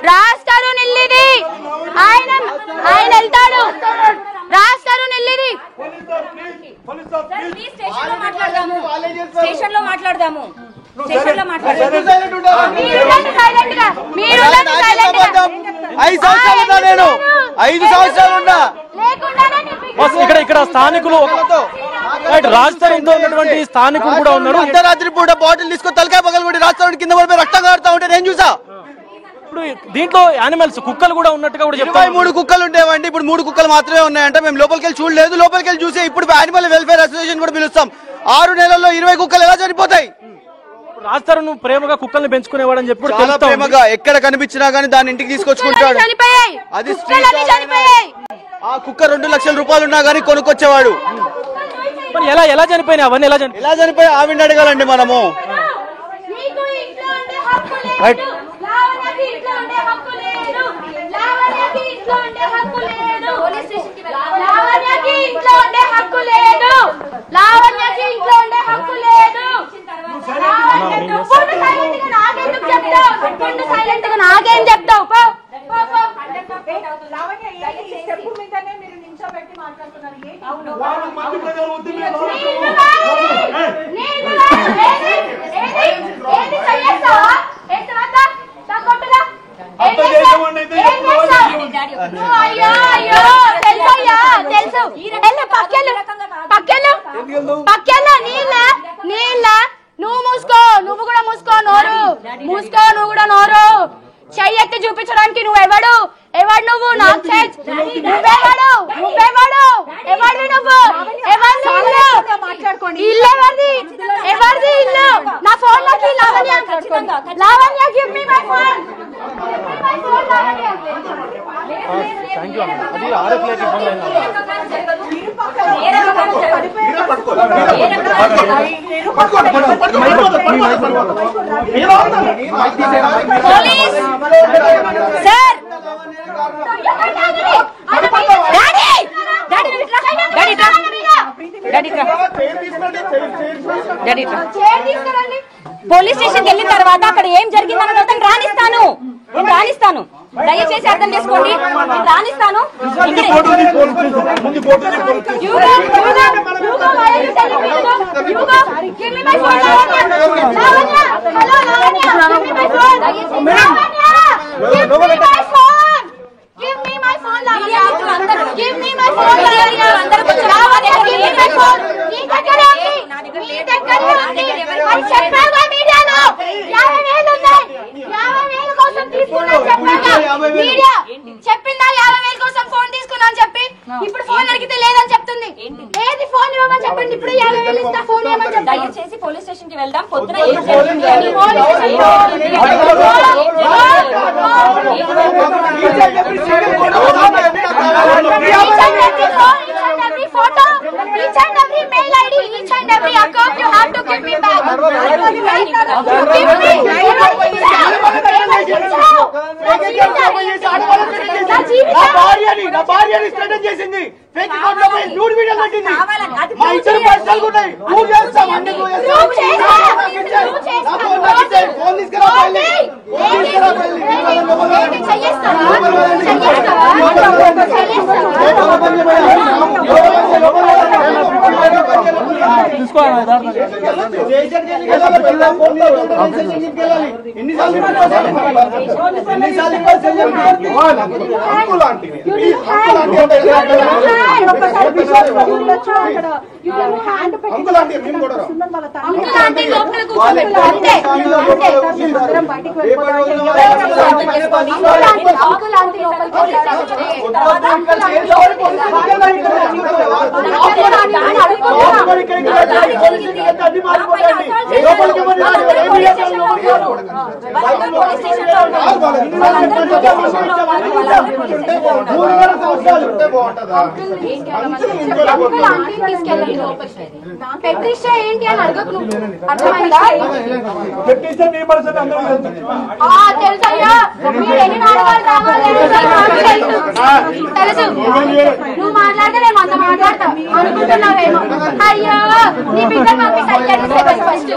రాస్తారు నిల్లిది ఆయన వెళ్తాడు రాస్తారు నిల్లిది స్టేషన్ లో మాట్లాడదాము ఇక్కడ స్థానికులు రాజధానితో ఉన్నటువంటి స్థానికులు కూడా ఉన్నారు. అర్ధరాత్రి పూట బాటిల్ తీసుకొని తలకాయ పగలగొట్టి రాజధాని కింద పడిపోయి రక్తం కారుతా ఉంటే నేను చూసా. ఇప్పుడు దీంట్లో యానిమల్స్ కుక్కలు కూడా ఉన్నట్టుగా కూడా చెప్తారు. 23 కుక్కలు ఉండేవండి, ఇప్పుడు 3 కుక్కలు మాత్రమే ఉన్నాయంటే మేము లోపలికి వెళ్ళి చూడలేదు. లోపలికి వెళ్ళి చూసి ఇప్పుడు యానిమల్ వెల్ఫేర్ అసోసియేషన్ కూడా పిలుస్తాం. 6 నెలల్లో 20 కుక్కలు ఎలా చనిపోతాయి? రాజధాని ప్రేమగా కుక్కల్ని పెంచుకునేవాడని చెప్పి చాలా ప్రేమగా ఎక్కడ కనిపించినా గానీ దాని ఇంటికి తీసుకొచ్చుకుంటాడు. అది ఆ కుక్క 2 లక్షల రూపాయలు ఉన్నా గానీ కొనుక్కొచ్చేవాడు. మరి ఎలా చనిపోయినాయి అవన్నీ ఎలా చనిపోయి ఆవిడ అడగాలండి మనము. నాకేం చెప్తావు తెలుసు పక్కెళ్ళు నీళ్ళ నువ్వు మూసుకో, నువ్వు కూడా మూసుకో నువ్వు కూడా నోరు. చెయ్యి ఎత్తి చూపించడానికి నువ్వెవడు నువ్వు నాకు ఎవరివి నువ్వు ఎవరిది ఇల్లు నా ఫోన్ లోకి Lavanya give me my phone sir police station వెళ్ళిన తర్వాత అక్కడ ఏం జరిగిందన్న తర్వాత రాణిస్తాను దయచేసి అర్థం చేసుకోండి. నేను రాణిస్తాను. Give me my phone, Lavanya. Give me my phone, Lavanya. Give me my phone. నీ దగ్గరే ఉంది. అది చెప్పాగా మీడియాలో 50,000 ఉన్నాయి. 50,000 కోసం తీసుకున్నాను చెప్పాగా మీడియా చెప్పిందా 50,000 కోసం ఫోన్ తీసుకున్నాను చెప్పి. ఇప్పుడు ఫోన్ అడిగితే లేదని చెప్తుంది. ఏది ఫోన్ ఇవ్వమని చెప్పండి. ఇప్పుడు 50,000 ఇస్తా ఫోన్ ఇవ్వమని చెప్పండి. దయచేసి పోలీస్ స్టేషన్ కి వెళ్దాం. పొద్దున ఏం జరిగింది every photo, each and every mail ID, each and every account you have to give me back. నా భార్యని స్టేటస్ చేసింది. ఫేక్ అకౌంట్ లో పోయి న్యూడ్ వీడియోలు పెట్టింది. మా ఇద్దరు పర్సనల్ ఉన్నాయి. ప్రూవ్ చేస్తాం అన్ని ఫోన్ తీసుకురా పెట్రిషా ఏంటి అని అడగకు నువ్వు. అర్థమైందా? తెలుసయ్యా మీరు ఎన్ని నాటకాలు కావాలి తెలుసు. నువ్వు మాట్లాడితే నేను అంత మాట్లాడతా అనుకుంటా. అనుకుంటున్నావేమో. అయ్యో నీ బిడ్డను పంపిస్తా ఫస్ట్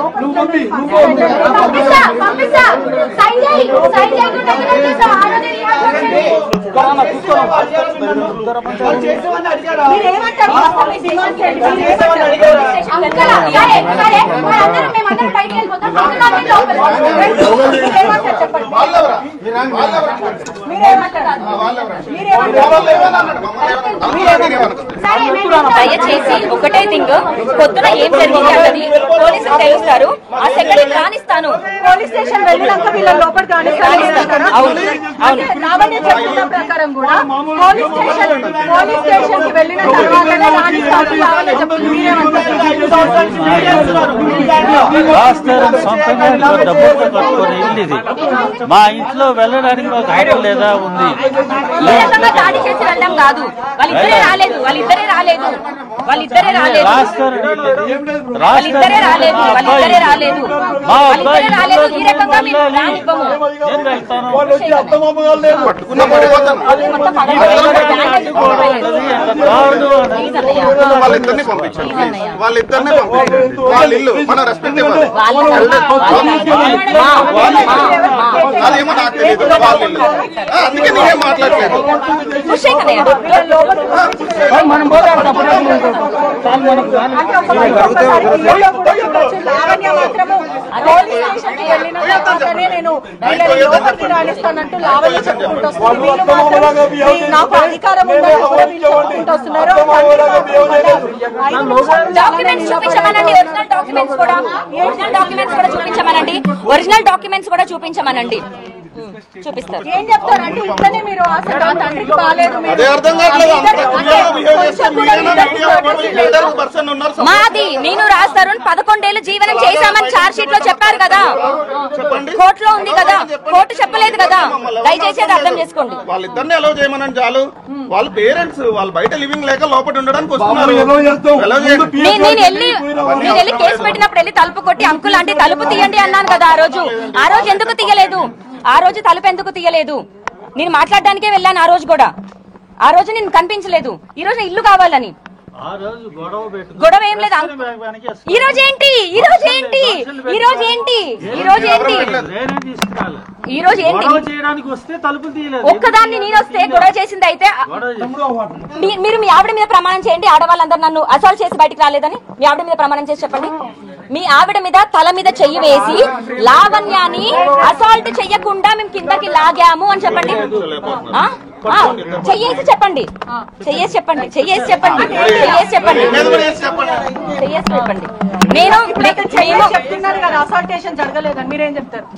పంపిస్తా సంజయ్ మేమందరం బయటకు వెళ్ళిపోతాం. దయచేసి ఒకటే థింగ్, పొద్దున ఏం జరిగింది అన్నది పోలీసులు తెలుస్తారు. ఆ సెకండ్ రానిస్తాను. పోలీస్ స్టేషన్ వెళ్ళినాక వీళ్ళ లోపల రానిస్తాను. లావణ్య చెప్తున్న ప్రకారం కూడా పోలీస్ స్టేషన్ కి వెళ్ళిన తర్వాతనే రానిస్తాను లావణ్య చెప్తుంది. మా ఇంట్లో వెళ్ళడానికి ఒక ఐటమ్ లేదా ఉంది. దాడి చేసి వెళ్ళాం కాదు, వాళ్ళిద్దరే రాలేదు. ఈ రకంగా మేము రానివ్వము. వాళ్ళిద్దరిని పంపించండి. వాళ్ళ ఇల్లు మన రెస్పెక్ట్ ఇవ్వాలి. అదేమో నాకు తెలియదు. వాళ్ళ ఇల్లు, అందుకే నేనేం మాట్లాడలేదు. లావణ్య మాత్రము పోలీస్ స్టేషన్ కి వెళ్ళిన తర్వాతనే నేను వీళ్ళని లోపలికి రానిస్తానంటూ లావణ్య చెప్పుకుంటూ వస్తుంది. వీళ్ళు మాత్రం నాకు అధికారం ఉందని కూడా వీళ్ళు చెప్పుకుంటూ వస్తున్నారు. డాక్యుమెంట్స్ చూపించమనండి. ఒరిజినల్ డాక్యుమెంట్స్ కూడా చూపించమనండి. చూపిస్తారు. ఏం చెప్తారంటే ఇట్లనే మీరు అసలు ఆ తండ్రికి బాగాలేదు, మాది నేను రాస్తారు 11 ఏళ్ళు జీవనం చేశామని చార్జ్ షీట్ లో చెప్పారు కదా, కోర్టులో ఉంది కదా, కోర్టు చెప్పలేదు కదా. దయచేసి అది అర్థం చేసుకోండి. వాళ్ళిద్దరిని అలౌ చేయమనండి చాలు. వాళ్ళ పేరెంట్స్ వాళ్ళు బయట లివింగ్ లేక లోపల ఉండడానికి వస్తున్నారు. నేను వెళ్ళి కేసు పెట్టినప్పుడు వెళ్ళి తలుపు కొట్టి అంకుల్ అంటే తలుపు తీయండి అన్నాను కదా. ఆ రోజు ఎందుకు తీయలేదు? ఆ రోజు తలుపు ఎందుకు తీయలేదు? నేను మాట్లాడడానికే వెళ్ళాను. ఆ రోజు కూడా నేను కనిపించలేదు. ఈ రోజు ఇల్లు కావాలని గొడవ ఏం లేదు. ఈ రోజు ఏంటి ఒక్కదాన్ని నేను వస్తే గొడవ చేసింది అయితే మీరు మీ ఆవిడ మీద ప్రమాణం చేయండి. ఆడవాళ్ళందరూ నన్ను అసాల్ట్ చేసి బయటికి రాలేదని మీ ఆవిడ మీద ప్రమాణం చేసి చెప్పండి. మీ ఆవిడ మీద తల మీద చెయ్యి వేసి లావణ్యాన్ని అసాల్ట్ చెయ్యకుండా మేము కిందకి లాగాము అని చెప్పండి. చెయ్యేసి చెప్పండి.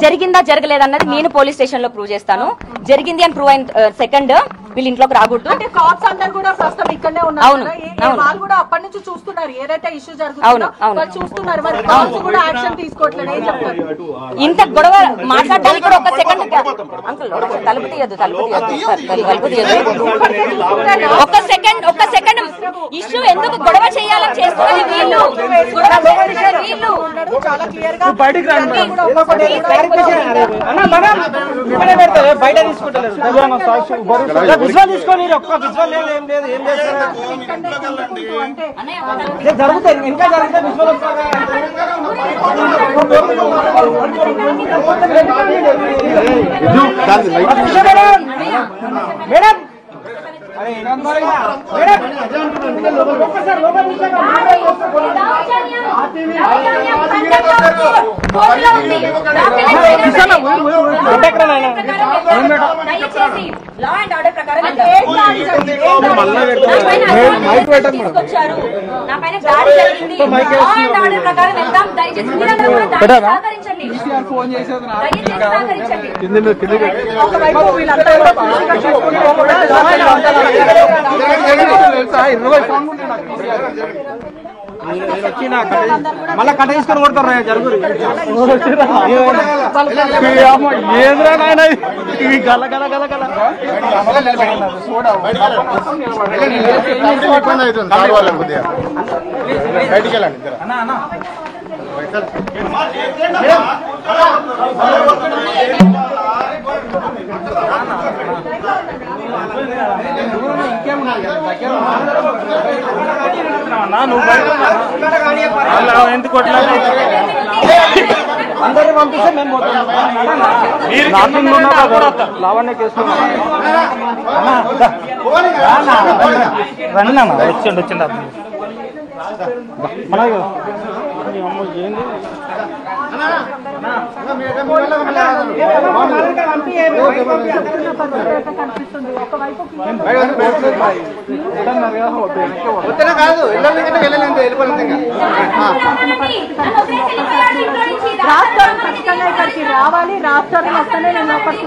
జరిగిందా జరగలేదన్నది నేను పోలీస్ స్టేషన్ లో ప్రూవ్ చేస్తాను. జరిగింది అని ప్రూవ్ అయిన సెకండ్ వీళ్ళ ఇంట్లోకి రాకూడదు. అంటే కాప్స్ అందరూ కూడా ప్రస్తుతం ఇక్కడనే ఉన్నారు. వాళ్ళు కూడా అప్పటి నుంచి చూస్తున్నారు ఏదైతే ఇష్యూ జరుగుతుందో వాళ్ళు చూస్తున్నారు. మరి కాప్స్ కూడా యాక్షన్ తీసుకోవట్లేదు. ఏం చెప్తారు? ఇంత గొడవ మాట్లాడడానికి కూడా ఒక సెకండ్ అంకుల్ తలుపు తీయద్దు. ఒక్క సెకండ్ ఇష్యూ ఎందుకు గొడవ చేయాలని చేస్తున్నది వీళ్ళు. చాలా క్లియర్ గా బయట తీసుకుంటారు. తీసుకొని ఒక్క విజువల్ ఏం లేదు. ఏం చేస్తారు జరుగుతాయి. ఇంకా జరిగితే visual madam law and order ప్రకారం తీసుకొచ్చారు. నా పైన దాడి జరిగింది. లా అండ్ ఆర్డర్ ప్రకారం వెళ్దాం. దయచేసి మీరందరూ కూడా సహకరించండి. ఒకవైపు వీళ్ళంతా మళ్ళా కట్ట తీసుకొని కొడతారు. జరుగురు ఏంద్రా నాయన ఇవి గల గల గల గల బయటికి వెళ్ళండి. ఎందుకు అందరినీ పంపిస్తే మేము లావణ్య రండి అన్న వచ్చిండు మన ఏంది కాదు రాష్ట్రం ఖచ్చితంగా ఇక్కడికి రావాలి. రాష్ట్రం వస్తేనే నేను లోపలికి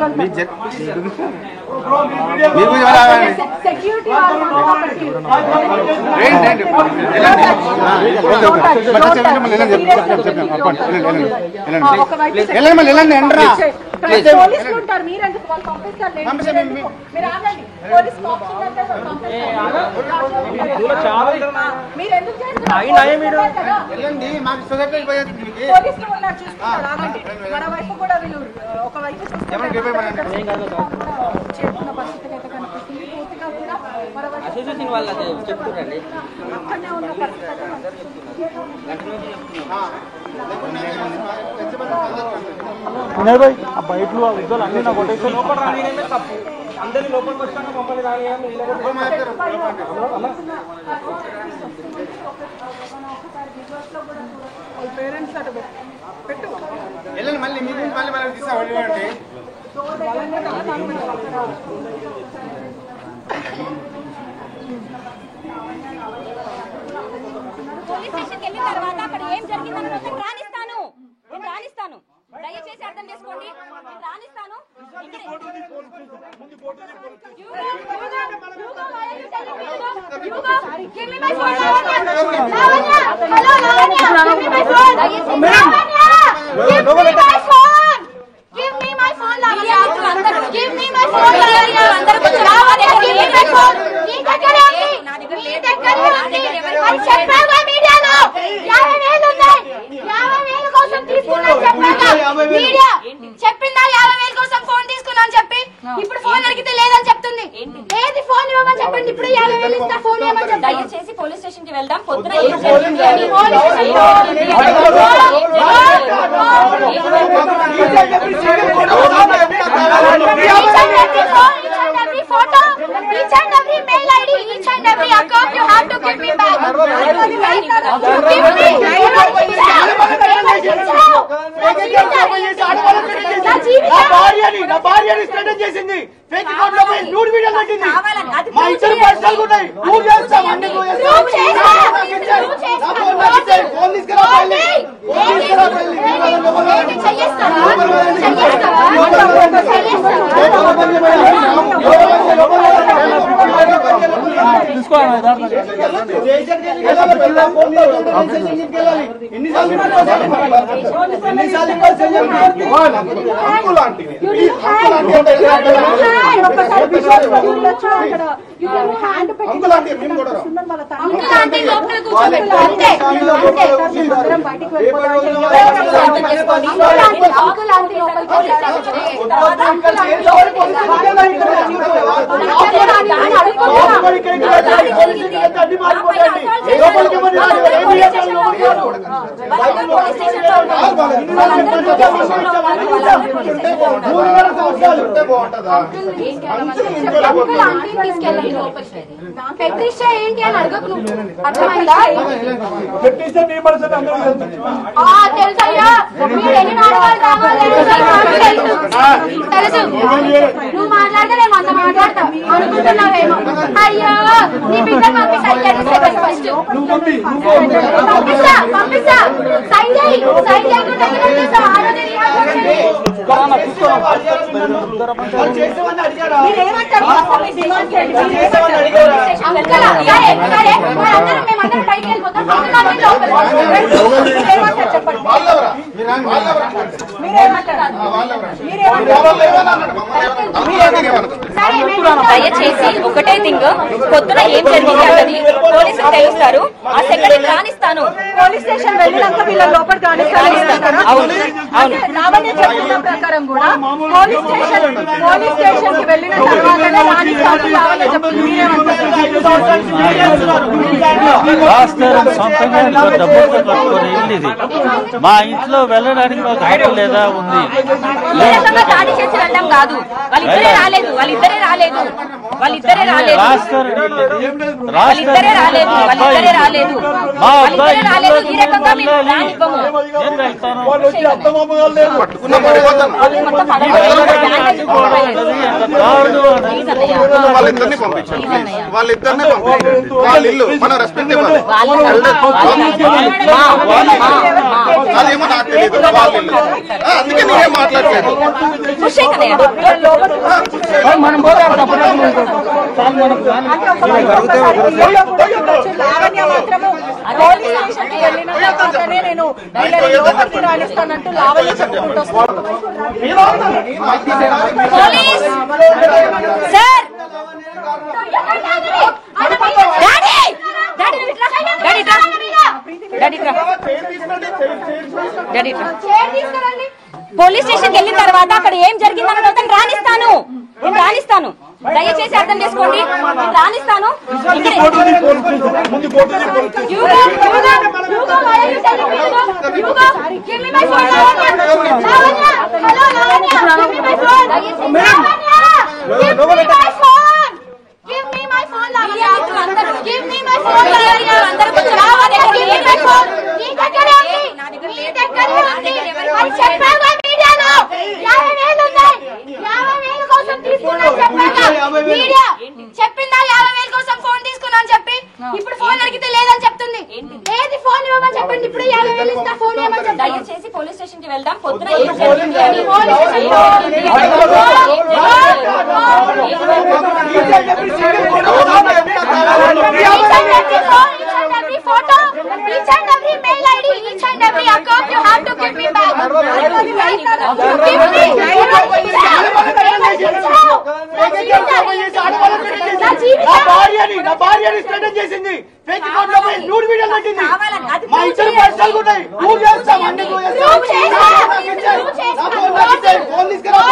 సెక్యూరిటీ పోలీసులు ఉంటారు. మీరెందుకు వాళ్ళు పంపిస్తారు? మీరు ఆగండి. పోలీస్ మీరెందుకు పోలీసులు ఉన్నారు చూసుకుంటారు. ఆగండి. మరోవైపు కూడా వీళ్ళు ఒకవైపు చేస్తున్న పరిస్థితి అయితే కనిపిస్తుంది. పూర్తిగా కూడా మరోవైపు చెప్తున్నారండి అక్కడనే ఉన్న పరిస్థితి వినయ్ భాయ్ ఆ బయటలో ఆ ఉద్యోగాలు అన్ని నా కొట్టేసి లోపల రానియమే తప్పు. అందరినీ లోపలికి వచ్చాక మమ్మల్ని రానియమే. పేరెంట్స్ అటు పెట్టు మళ్ళీ మీ మళ్ళీ మనం తీసామండి. పోలీస్ స్టేషన్కి వెళ్ళిన తర్వాత అక్కడ ఏం జరిగిందని మొత్తం రానిస్తాను. నేను రానిస్తాను. దయచేసి అర్థం చేసుకోండి. నేను రానిస్తాను. చెప్పిందా 50,000 కోసం ఫోన్ తీసుకున్నా అని చెప్పి ఇప్పుడు ఫోన్ అడిగితే లేదని చెప్తుంది. ఏది ఫోన్ ఇవ్వమని చెప్పండి. ఇప్పుడు 50,000 ఇస్తా ఫోన్ ఇవ్వమని చెప్పండి. దయచేసి పోలీస్ స్టేషన్ కి వెళ్దాం. పొద్దున ఏం జరిగింది photo, each and every mail ID, each and every account you have to give me back. నా భార్యని స్టేటస్ చేసింది. ఫేక్ అకౌంట్ లో పోయి న్యూడ్ వీడియోలు పెట్టింది. మా ఇద్దరు పర్సనల్ ఉన్నాయి. ప్రూవ్ చేస్తాం. అన్ని ప్రూవ్ చేస్తాం. ఫోన్ తీసుకురా. పెట్రిషా ఏంటి అని అడగకు నువ్వు. అర్థమైందా? తెలుసయ్యా. మీరు ఎన్ని నాటకాలు రావాలి తెలుసు. నువ్వు మాట్లాడితే నేను అంత మాట్లాడతా అనుకుంటున్నావేమో. అయ్యో నీ బిడ్డ పంపిస్తా. ఫస్ట్ పంపిస్తా పంపిస్తా. సైన్ చేయి. సైన్ చేయకుండా సరే దయచేసి ఒకటే థింగ్, పొద్దున ఏం జరిగింది అన్నది పోలీసులు తెలుస్తారు. ఆ సెకండ్ రానిస్తాను. పోలీస్ స్టేషన్ వెళ్ళినాక వీళ్ళ లోపలికి రానిస్తాను. అవును అవును. లావణ్య చెప్తున్న ప్రకారం కూడా పోలీస్ స్టేషన్ కి వెళ్ళిన తర్వాతనే రానిస్తాను లావణ్య చెప్తుంది. రాస్తారు సొంతంగా డబ్బులతో కట్టుకుని ఇల్లు ఇది. మా ఇంట్లో వెళ్ళడానికి మాకు హక్కు లేదా ఉంది. ఈ రకంగా దాడి చేసి వెళ్ళడం కాదు. వాళ్ళిద్దరే రాలేదు. ఈ రకంగా మేము రానివ్వము. పట్టుకున్న పడిపోతాను. వాళ్ళిద్దరిని పంపించండి. వాళ్ళ ఇల్లు మన రెస్పెక్ట్ ఇవ్వాలి. అదేమో నాకు తెలియదు. వాళ్ళ ఇల్లు, అందుకే నేనేం మాట్లాడలేదు. లావణ్య మాత్రము పోలీస్ స్టేషన్ కి వెళ్ళిన తర్వాతనే నేను లోపలికి రానిస్తానంటూ లావణ్య చెప్పుకుంటూ పోలీస్ సార్, పోలీస్ స్టేషన్ వెళ్ళిన తర్వాత అక్కడ ఏం జరిగిందన్న తర్వాత రానిస్తాను. నేను రానిస్తాను. దయచేసి అర్థం చేసుకోండి. నేను రానిస్తాను. చెప్పిందా 50,000 కోసం ఫోన్ తీసుకున్నా అని చెప్పి ఇప్పుడు ఫోన్ అడిగితే లేదని చెప్తుంది. ఏది ఫోన్ ఇవ్వమని చెప్పండి. ఇప్పుడు 50,000 ఇస్తా ఫోన్ ఇవ్వమని చెప్పండి. దయచేసి పోలీస్ స్టేషన్ కి వెళ్దాం. పొద్దున ఏం జరిగింది అని నా భార్యని స్టేటస్ చేసింది. ఫేక్ అకౌంట్ లో న్యూడ్ వీడియోలు పెట్టింది. మా ఇద్దరు పర్సనల్ ఉంటాయి. నువ్వు చేస్తాం అన్ని నువ్వు ఫోన్ తీసుకురా.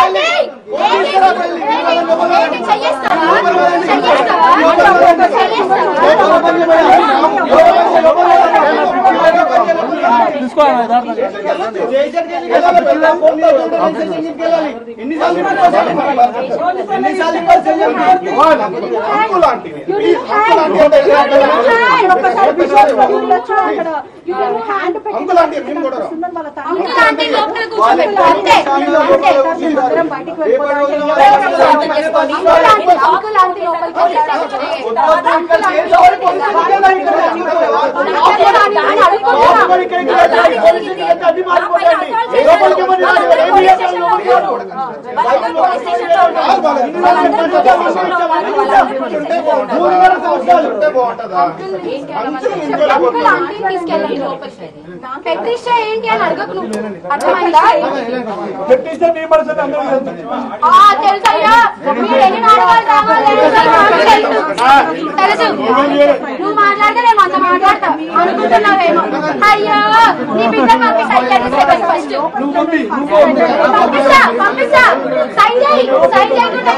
ఏంటి అని అడగకు నువ్వు. అర్థమైందా? తెలుసయ్యా, మీరు ఎన్ని నాటకాలు తెలుసు. నువ్వు మాట్లాడితే నేను అంత మాట్లాడతా అనుకుంటున్నావేమో. అయ్యో నీ బిడ్డ పంపిస్తా. ఫస్ట్ పంపిస్తా. సైన్ చేయకుండా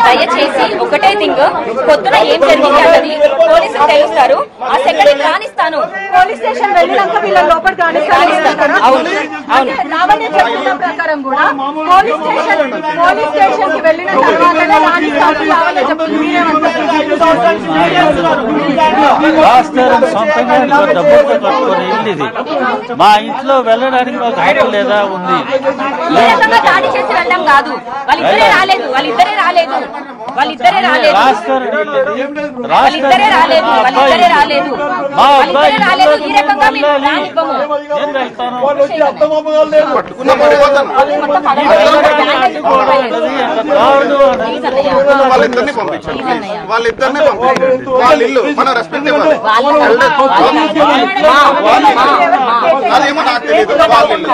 దయచేసి ఒకటే థింగ్, పొద్దున ఏం జరిగింది అన్నది పోలీసులు తెలుస్తారు. ఆ సెకండ్ రానిస్తాను. పోలీస్ స్టేషన్ వెళ్ళినాక వీళ్ళ లోపలికి రానిస్తాను. అవును అవును. లావణ్య చెప్తున్న ప్రకారం కూడా పోలీస్ స్టేషన్ కి వెళ్ళిన తర్వాతనే రానిస్తాను లావణ్య చెప్తుంది. రాస్తారు సొంతంగా డబ్బులతో కట్టుకుని ఇల్లు ఇది. మా ఇంట్లో వెళ్ళడానికి మాకు హక్కు లేదా ఉంది. ఈ రకంగా దాడి చేసి వెళ్ళడం కాదు. వాళ్ళిద్దరే రాలేదు. వాళ్ళిద్దరే రాలేదు. వాళ్ళిద్దరే రాలేదు. వాళ్ళిద్దరే రాలేదు. వాళ్ళిద్దరే రాలేదు. ఈ రకంగా మేము రానివ్వము. పట్టుకున్న పడిపోతాను. వాళ్ళిద్దరిని పంపించండి. వాళ్ళిద్దరిని పంపించండి. వాళ్ళ ఇల్లు మన రెస్పెక్ట్ ఇవ్వాలి. అదేమో నాకు తెలియదు. వాళ్ళ ఇల్లు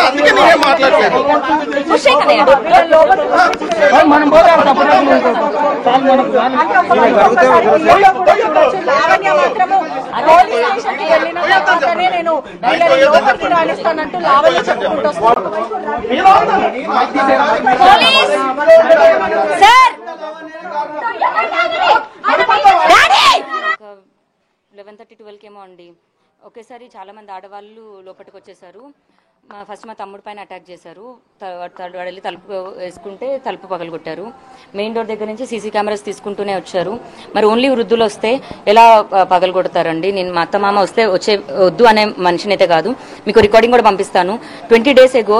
అందుకే నేనేం మాట్లాడలేదు. లావణ్య మాత్రము పోలీస్ స్టేషన్కి వెళ్ళిన తర్వాతనే నేను లోపలికి రాణిస్తానంటూ లావణ్య చెప్పుకుంటూ వస్తున్నాను. 11:30-12 ఏమో అండి. ఒకేసారి చాలా మంది ఆడవాళ్ళు లోపలికి వచ్చేసారు. ఫస్ట్ మా తమ్ముడు పైన అటాక్ చేశారు. వెళ్ళి తలుపు వేసుకుంటే తలుపు పగలగొట్టారు. మెయిన్ డోర్ దగ్గర నుంచి సీసీ కెమెరాస్ తీసుకుంటూనే వచ్చారు. మరి ఓన్లీ వృద్ధులు వస్తే ఎలా పగలగొడతారండి? నేను మా అత్తమామ వచ్చే వద్దు అనే మనిషిని అయితే కాదు. మీకు రికార్డింగ్ కూడా పంపిస్తాను. 20 days ఎగో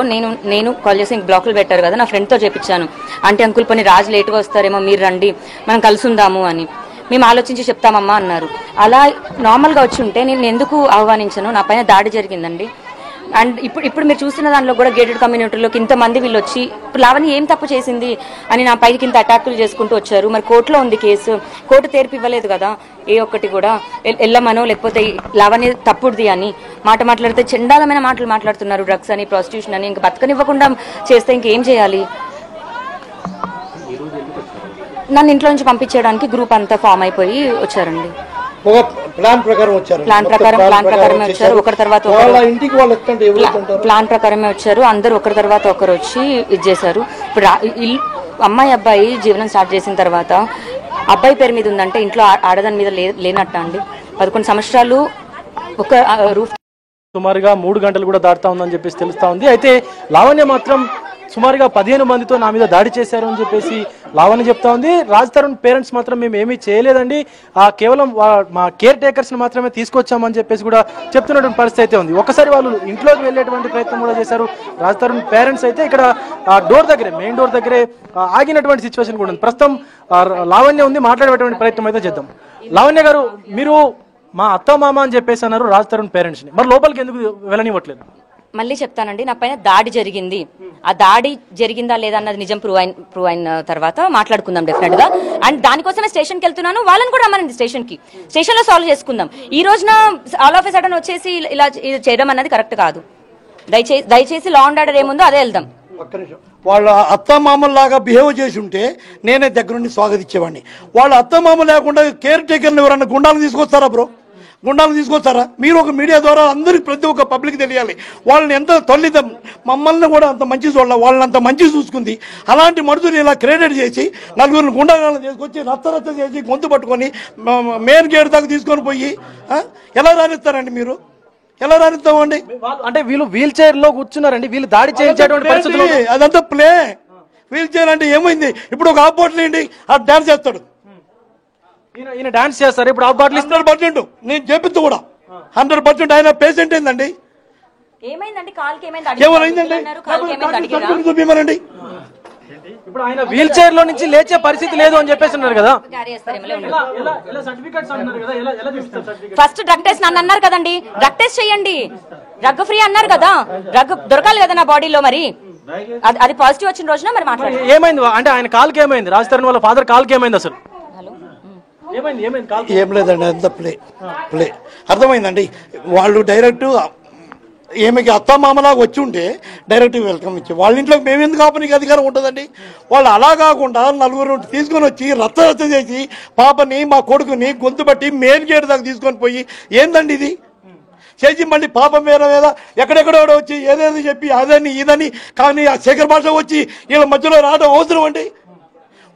నేను కాల్ చేసి బ్లాక్లు పెట్టారు కదా, నా ఫ్రెండ్తో చెప్పించాను. అంటే అంకుల్ పని రాజు లేట్గా వస్తారేమో, మీరు రండి మనం కలిసి ఉందాము అని. మేము ఆలోచించి చెప్తామమ్మా అన్నారు. అలా నార్మల్గా వచ్చి ఉంటే నేను ఎందుకు ఆహ్వానించను? నా పైన దాడి జరిగిందండి. అండ్ ఇప్పుడు మీరు చూస్తున్న దాంట్లో కూడా గేటెడ్ కమ్యూనిటీలోకి ఇంతమంది వీళ్ళు వచ్చి లావణ్య ఏం తప్పు చేసింది అని నా పైకి ఇంత అటాకులు చేసుకుంటూ వచ్చారు. మరి కోర్టులో ఉంది కేసు, కోర్టు తీర్పు ఇవ్వలేదు కదా ఏ ఒక్కటి కూడా. వెళ్ళమనో లేకపోతే లావణ్య తప్పుడుది అని మాట్లాడితే చండాలమైన మాటలు మాట్లాడుతున్నారు. డ్రగ్స్ అని, ప్రాస్టిట్యూషన్ అని. ఇంక బతకనివ్వకుండా చేస్తే ఇంకేం చేయాలి? నన్ను ఇంట్లో నుంచి పంపించేయడానికి గ్రూప్ అంతా ఫామ్ అయిపోయి వచ్చారండి. ప్లాన్ ప్రకారం వచ్చారు. ప్లాన్ ప్రకారమే వచ్చారు. ఒకరి తర్వాత ప్లాన్ ప్రకారమే వచ్చారు. అందరూ ఒకరి తర్వాత ఒకరు వచ్చి ఇది చేశారు. ఇప్పుడు అమ్మాయి అబ్బాయి జీవనం స్టార్ట్ చేసిన తర్వాత అబ్బాయి పేరు మీద ఉందంటే ఇంట్లో ఆడదాని మీద లేనట్ట అండి. 11 సంవత్సరాలు ఒక రూఫ్. సుమారుగా 3 గంటలు కూడా దాటుతా ఉందని చెప్పేసి తెలుస్తా ఉంది. అయితే లావణ్య మాత్రం సుమారుగా 15 మందితో నా మీద దాడి చేశారు అని చెప్పేసి లావణ్య చెప్తా ఉంది. రాజ్ తరుణ్ పేరెంట్స్ మాత్రం మేము ఏమీ చేయలేదండి, కేవలం మా కేర్ టేకర్స్ ని మాత్రమే తీసుకొచ్చామని చెప్పేసి కూడా చెప్తున్నటువంటి పరిస్థితి అయితే ఉంది. ఒకసారి వాళ్ళు ఇంట్లోకి వెళ్ళేటువంటి ప్రయత్నం కూడా చేశారు. రాజ్ తరుణ్ పేరెంట్స్ అయితే ఇక్కడ డోర్ దగ్గరే, మెయిన్ డోర్ దగ్గరే ఆగినటువంటి సిచ్యువేషన్ కూడా ఉంది. ప్రస్తుతం లావణ్య ఉంది, మాట్లాడేటువంటి ప్రయత్నం అయితే చేద్దాం. లావణ్య గారు, మీరు మా అత్త మామ అని చెప్పేసి అన్నారు రాజ్ తరుణ్ పేరెంట్స్ ని, మరి లోపలికి ఎందుకు వెళ్ళనివ్వట్లేదు? మళ్ళీ చెప్తానండి, నా పైన దాడి జరిగింది. ఆ దాడి జరిగిందా లేదా అన్నది నిజం ప్రూవ్ అయిన తర్వాత మాట్లాడుకుందాం డెఫినెట్ గా. అండ్ దానికోసమే స్టేషన్కి వెళ్తున్నాను. వాళ్ళని కూడా రమ్మనండి స్టేషన్ లో సాల్వ్ చేసుకుందాం. ఈ రోజున ఆల్ ఆఫ్ ఎ సడన్ వచ్చేసి ఇలా చేయడం అన్నది కరెక్ట్ కాదు. దయచేసి లా అండ్ ఆర్డర్ ఏముందో అదే వెళ్దాం. వాళ్ళ అత్తమామల్లాగా బిహేవ్ చేసి ఉంటే నేనే దగ్గరుండి స్వాగతించేవాడిని. వాళ్ళ అత్తమామ లేకుండా కేర్ టేకర్ని ఎవరన్నా గుండాలను తీసుకొస్తారా బ్రో? గుండాలను తీసుకొస్తారా? మీరు ఒక మీడియా ద్వారా అందరికి ప్రతి ఒక్క పబ్లిక్ తెలియాలి. వాళ్ళని ఎంత తల్లి మమ్మల్ని కూడా అంత మంచి చూడాలి, వాళ్ళని అంత మంచి చూసుకుంది. అలాంటి మనుషులు ఇలా క్రెడిట్ చేసి నలుగురిని గుండాలను తీసుకొచ్చి రచ్చ చేసి గొంతు పట్టుకొని మెయిన్ గేట్ దాకా తీసుకొని పోయి ఎలా రానిస్తారండి? మీరు ఎలా రానిస్తామండి? అంటే వీళ్ళు వీల్ చైర్ లో కూర్చున్నారండి, వీళ్ళు దాడి చేయించేటువంటి పరిస్థితులు. అదంతా ప్లే. వీల్ చైర్ అంటే ఏమైంది? ఇప్పుడు ఒక ఆపోట్లు ఏంటి, ఆ డాన్స్ చేస్తాడు, ఈయన డాన్స్ చేస్తారు. ఇప్పుడు 100% నేను చెప్పింది కూడా 100%. ఆయన పేషెంట్ ఏందండి? ఏమైందండి? చూపిమనండి. ఇప్పుడు ఆయన వీల్ చైర్ లో నుంచి లేచే పరిస్థితి లేదు అని చెప్పేసి అన్నారు కదా. ఫస్ట్ డ్రగ్ టెస్ట్ నన్ను అన్నారు కదండి, డ్రగ్ టెస్ట్ చేయండి, డ్రగ్ ఫ్రీ అన్నారు కదా. డ్రగ్ దొరకాలి కదా నా బాడీలో. మరి అది పాజిటివ్ వచ్చిన రోజున మరి మాట్లాడారు. ఏమైంది అంటే ఆయన కాల్కి ఏమైంది? రాజ్ తరుణ్ వాళ్ళ ఫాదర్ కాల్కి ఏమైంది అసలు? ఏం లేదండి, అంత ప్లే అర్థమైందండి. వాళ్ళు డైరెక్ట్ ఏమికి అత్తమామలాగా వచ్చి ఉంటే డైరెక్ట్ వెల్కమ్ ఇచ్చి వాళ్ళ ఇంట్లోకి మేము ఎందుకు ఆపనికి అధికారం ఉంటుందండి? వాళ్ళు అలా కాకుండా నలుగురు తీసుకొని వచ్చి రచ్చ చేసి పాపని మా కొడుకుని గొంతు బట్టి మెయిన్ గేట్ దాకా తీసుకొని పోయి ఏందండి ఇది చేసి మళ్ళీ పాపం వేరే ఎక్కడెక్కడో వచ్చి ఏదేదో చెప్పి అదని ఇదని. కానీ ఆ శేఖర్ భాష వచ్చి వీళ్ళ మధ్యలో రావడం అవసరం అండి?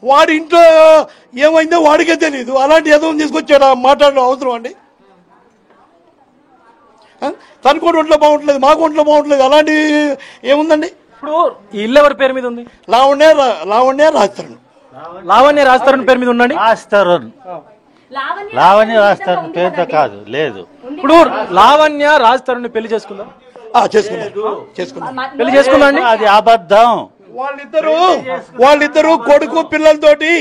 వాడి ఇంట్లో ఏమైందో వాడికే తెలియదు, అలాంటి ఏదో తీసుకొచ్చాడు మాట్లాడడం అవసరం అండి? తనకు కూడా ఒంట్లో బాగుంటలేదు, మాకు ఒంట్లో బాగుంటలేదు, అలాంటి ఏముందండి? ఇప్పుడు ఇల్లు ఎవరి పేరు మీద ఉంది? లావణ్య రాజ్ తరుణ్. లావణ్య రాజ్ తరుణ్ పేరు మీద ఉండండి. లావణ్య రాజ్ తరుణ్ పేరుతో కాదు, లేదు. ఇప్పుడు లావణ్య రాజ్ తరుణ్ పెళ్లి చేసుకుందాం. పెళ్లి చేసుకుందాం. అది అబద్ధం. వాళ్ళిద్దరు కొడుకు పిల్లలతోటి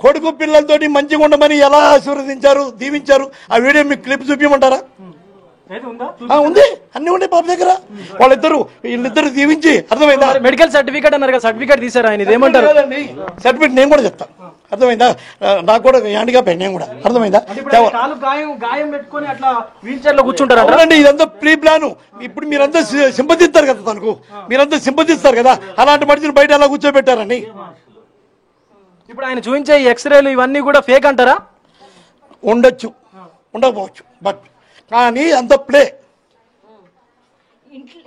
కొడుకు పిల్లలతోటి మంచిగా ఉండమని ఎలా ఆశీర్వదించారు, దీవించారు. ఆ వీడియో మీకు క్లిప్ చూపించమంటారా? ఉంది, అన్ని ఉన్నాయి పాప దగ్గర. వీళ్ళిద్దరు దీవించి, అర్థమైందా? మెడికల్ సర్టిఫికేట్ అన్నారు కదా, సర్టిఫికేట్ తీసారు ఆయన, ఇదేమంటారు? సర్టిఫికేట్ నేను కూడా చెప్తాను, అర్థమైందా? నాకు కూడా హ్యాండ్గా పెయిన్, నేను కూడా, అర్థమైందా? అవునండి, ఇదంతా ప్రీ ప్లాన్. ఇప్పుడు మీరంతా సింపతిస్తారు కదా తనకు, మీరంతా సింపతిస్తారు కదా. అలాంటి మనిషిని బయట ఎలా కూర్చోబెట్టారండి? ఇప్పుడు ఆయన చూపించే ఎక్స్రేలు ఇవన్నీ కూడా ఫేక్ అంటారా? ఉండొచ్చు, ఉండకపోవచ్చు, బట్ కానీ అంత ప్లే.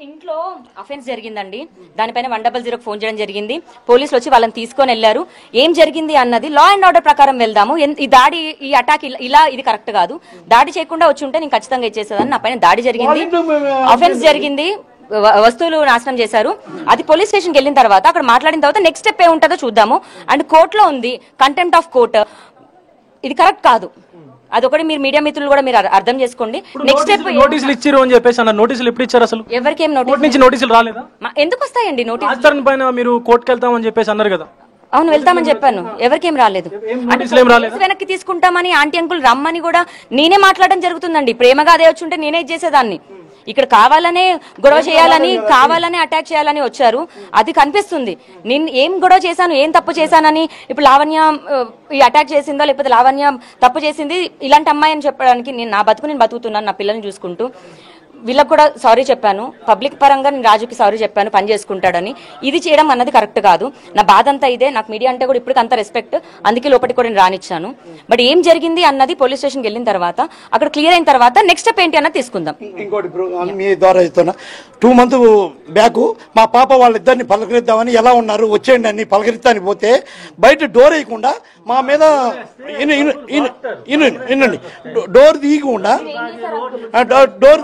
ఇంట్లో అఫెన్స్ జరిగిందండి, దానిపైన 100 ఫోన్ చేయడం జరిగింది. పోలీసులు వచ్చి వాళ్ళని తీసుకొని వెళ్లారు. ఏం జరిగింది అన్నది లా అండ్ ఆర్డర్ ప్రకారం వెళ్దాము. ఈ దాడి, ఈ అటాక్ ఇలా ఇది కరెక్ట్ కాదు. దాడి చేయకుండా వచ్చి ఉంటే నేను ఖచ్చితంగా ఇచ్చేసేదాన్ని. నా పైన దాడి జరిగింది, అఫెన్స్ జరిగింది, వస్తువులు నాశనం చేశారు. అది పోలీస్ స్టేషన్కి వెళ్ళిన తర్వాత అక్కడ మాట్లాడిన తర్వాత నెక్స్ట్ స్టెప్ ఏ ఉంటుందో చూద్దాము. అండ్ కోర్టులో ఉంది కంటెంప్ట్ ఆఫ్ కోర్ట్, ఇది కరెక్ట్ కాదు. అదొకటి మీరు మీడియా మిత్రులు కూడా మీరు అర్థం చేసుకోండి. నెక్స్ట్ స్టెప్ నోటీసులు ఇచ్చారు అని చెప్పేసి అన్న, నోటీసులు ఎప్పుడు ఇచ్చారు అసలు? ఎవరికి ఏం నోటీసులు రాలేదా? ఎందుకు వస్తాయండి నోటీసులు? రాజధాని పైన మీరు కోర్టుకు వెళ్తామని చెప్పేసి అన్నారు కదా. అవును, వెళ్తామని చెప్పాను, ఎవరికేం రాలేదు. వెనక్కి తీసుకుంటామని ఆంటీ అంకుల్ రమ్మని కూడా నేనే మాట్లాడడం జరుగుతుందండి. ప్రేమగా అదే వచ్చి ఉంటే నేనే ఇచ్చేసేదాన్ని. ఇక్కడ కావాలనే గొడవ చేయాలని, కావాలనే అటాక్ చేయాలని వచ్చారు. అది కనిపిస్తుంది. నేను ఏం గొడవ చేశాను, ఏం తప్పు చేశానని. ఇప్పుడు లావణ్య ఈ అటాక్ చేసిందో, లేకపోతే లావణ్య తప్పు చేసింది ఇలాంటి అమ్మాయి అని చెప్పడానికి నేను నా బతుకు నేను బతుకుతున్నాను, నా పిల్లల్ని చూసుకుంటూ. వీళ్ళకి కూడా సారీ చెప్పాను, పబ్లిక్ పరంగా నేను రాజుకి సారీ చెప్పాను, పని చేసుకుంటాడని. ఇది చేయడం అన్నది కరెక్ట్ కాదు. నా బాధ అంతా ఇదే. నాకు మీడియా అంటే కూడా ఇప్పటికి అంత రెస్పెక్ట్, అందుకే లోపలికి కూడా నేను రానిచ్చాను. బట్ ఏం జరిగింది అన్నది పోలీస్ స్టేషన్కి వెళ్ళిన తర్వాత, అక్కడ క్లియర్ అయిన తర్వాత నెక్స్ట్ స్టెప్ ఏంటి అన్నది తీసుకుందాం. ఇంకోటి మీ ద్వారా చెప్తున్నా, 2 months బ్యాక్ మా పాప వాళ్ళిద్దరిని పలకరిద్దామని, ఎలా ఉన్నారు వచ్చేయండి అని పలకరిస్తానికి పోతే బయట డోర్ వేయకుండా మా మీద డోర్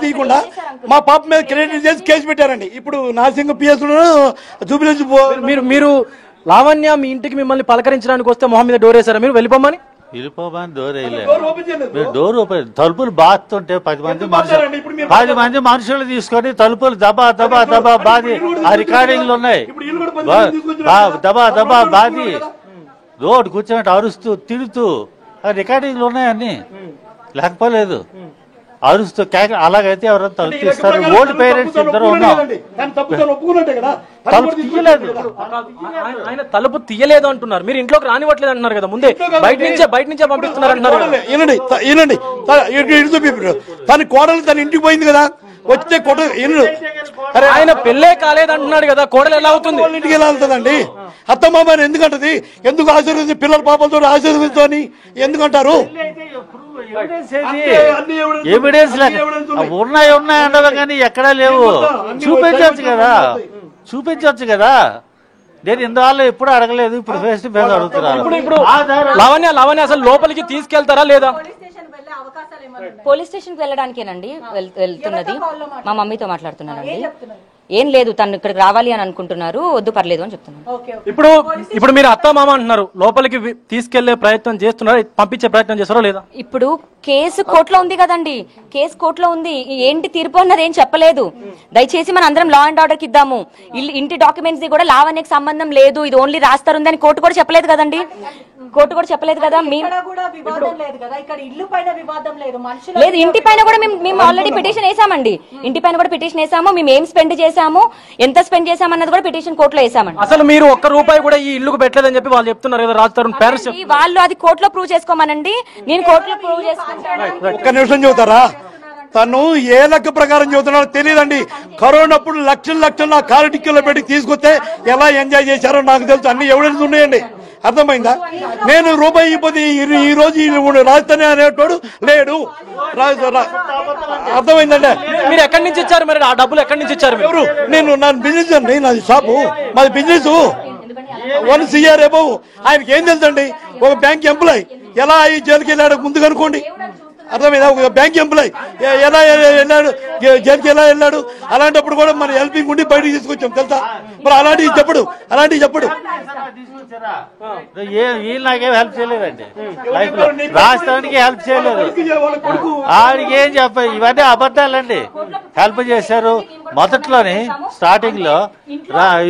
తీయకుండా మా పాప మీద క్రెడిట్ చేసి కేసు పెట్టారండి. ఇప్పుడు నాసింగ్ పిఎస్ జూబిలెన్స్ మీరు లావణ్య మీ ఇంటికి మిమ్మల్ని పలకరించడానికి వస్తే మొహం మీద డోర్ వేసారా మీరు? వెళ్ళిపోమని డోర్ వేయలేదు. డోర్ ఓపెన్, తలుపులు బాతుంటే 10 మంది మనుషులు తీసుకొని తలుపులు దబా దబా దబా బాది, ఆ రికార్డింగ్లు ఉన్నాయి. దబా దబా బాది రోడ్ కూర్చోండి అరుస్తూ తిడుతూ, ఆ రికార్డింగ్లు ఉన్నాయి అన్ని. లేకపోలేదు అరుస్తూ అలాగైతే ఎవరైనా తలుపు తీస్తారు? ఓల్డ్ పేరెంట్స్ ఇద్దరు ఉన్నాం, తలుపు తీయలేదు. ఆయన తలుపు తీయలేదు అంటున్నారు, మీరు ఇంట్లోకి రానివ్వట్లేదు అంటున్నారు కదా. ముందే బయట నుంచే పంపిస్తున్నారు అంటున్నారు. తన కోడలు తన ఇంటికి పోయింది కదా, వచ్చే కొట్ట. ఆయన పెళ్ళే కాలేదంటున్నాడు కదా, కోడలు ఎలా అవుతుంది? ఇంటికి ఎలా వెళ్తుందండి? అత్తమామని ఎందుకంటది? ఎందుకు ఆశీర్వదించి పిల్లల పాపలతో ఆశీర్వదించని ఎందుకంటారు? ఎవిడెన్స్ ఉన్నాయి అంటారు కానీ ఎక్కడా లేవు. చూపించవచ్చు కదా. నేను ఇందువల్ల ఎప్పుడు అడగలేదు, ఇప్పుడు ఫేస్ టు ఫేస్ అడుగుతున్నాను. ఇప్పుడు లావణ్య అసలు లోపలికి తీసుకెళ్తారా లేదా? పోలీస్ స్టేషన్కి వెళ్ళడానికేనండి వెళ్తున్నది. మా మమ్మీతో మాట్లాడుతున్నానండి. ఏం లేదు, తను ఇక్కడికి రావాలి అని అనుకుంటున్నారు, వద్దు పర్లేదు అని చెప్తున్నారు. ఇప్పుడు మీరు అత్త మామ అంటున్నారు, లోపలికి తీసుకెళ్లే ప్రయత్నం చేస్తున్నారా, పంపించే ప్రయత్నం చేస్తారా లేదా? ఇప్పుడు కేసు కోర్టులో ఉంది కదండి, కేసు కోర్టులో ఉంది. ఏంటి తీర్పు అన్నది ఏం చెప్పలేదు. దయచేసి మన అందరం లా అండ్ ఆర్డర్ కి ఇద్దాము. ఇంటి డాక్యుమెంట్స్ ది కూడా లావణ్యకి సంబంధం లేదు, ఇది ఓన్లీ రాస్తారు అని కోర్టు కూడా చెప్పలేదు కదండి. కోర్టు కూడా చెప్పలేదు కదా. లేదు, ఇంటి పైన కూడా మేము ఆల్రెడీ పిటిషన్ వేసామండి. ఇంటి పైన కూడా పిటిషన్ వేసాము. మేము ఏం స్పెండ్ చేసాము, ఎంత స్పెండ్ చేసాము అన్నది కూడా పిటిషన్ కోర్టులో వేసామండి. అసలు మీరు ₹1 కూడా ఈ ఇల్లుకు పెట్టలేదని చెప్పి వాళ్ళు చెప్తున్నారు కదా, రాజ్ తరుణ్ పేరెంట్స్. వాళ్ళు అది కోర్టులో ప్రూవ్ చేసుకోమనండి, నేను కోర్టులో ప్రూవ్ చేసుకుంటాను. ఒక్క నిమిషం చెబుతారా? తను ఏ లెక్క ప్రకారం చెబుతున్నాడో తెలియదండి. కరోనాప్పుడు లక్షలు నా కారు టిక్కెట్లో పెట్టి తీసుకొస్తే ఎలా ఎంజాయ్ చేశారో నాకు తెలుసు. అన్ని ఎవిడెన్స్ ఉన్నాయండి, అర్థమైందా? నేను రూపాయి ఇవ్వదు ఈ రోజు రాజధాని అనేటోడు లేడు. అర్థమైందండి? మీరు ఎక్కడి నుంచి ఇచ్చారు మరి? ఆ డబ్బులు ఎక్కడి నుంచి ఇచ్చారు? ఎవరు? నేను నా బిజినెస్ అండి, నాది షాపు, మాది బిజినెస్ 1 CR అబౌవ్. ఆయనకి ఏం తెలుసండి? ఒక బ్యాంక్ ఎంప్లాయ్ ఎలా ఈ జైలుకి వెళ్ళాడు ముందు కనుకోండి, అర్థమైందా? ఒక బ్యాంక్ ఎంప్లాయ్ ఎలా వెళ్ళాడు, జైలుకి ఎలా వెళ్ళాడు? అలాంటప్పుడు కూడా మన హెల్పింగ్ ఉండి బయటకు తీసుకొచ్చాం, తెలుసా? మరి అలాంటివి చెప్పడు. నాకేం హెల్ప్ చేయలేదండి, లైఫ్ లో రాష్ట్రానికి హెల్ప్ చేయలేదు. ఆడికి ఏం చెప్పాలి? ఇవన్నీ అబద్ధాలండి. హెల్ప్ చేశారు మొదట్లోని, స్టార్టింగ్ లో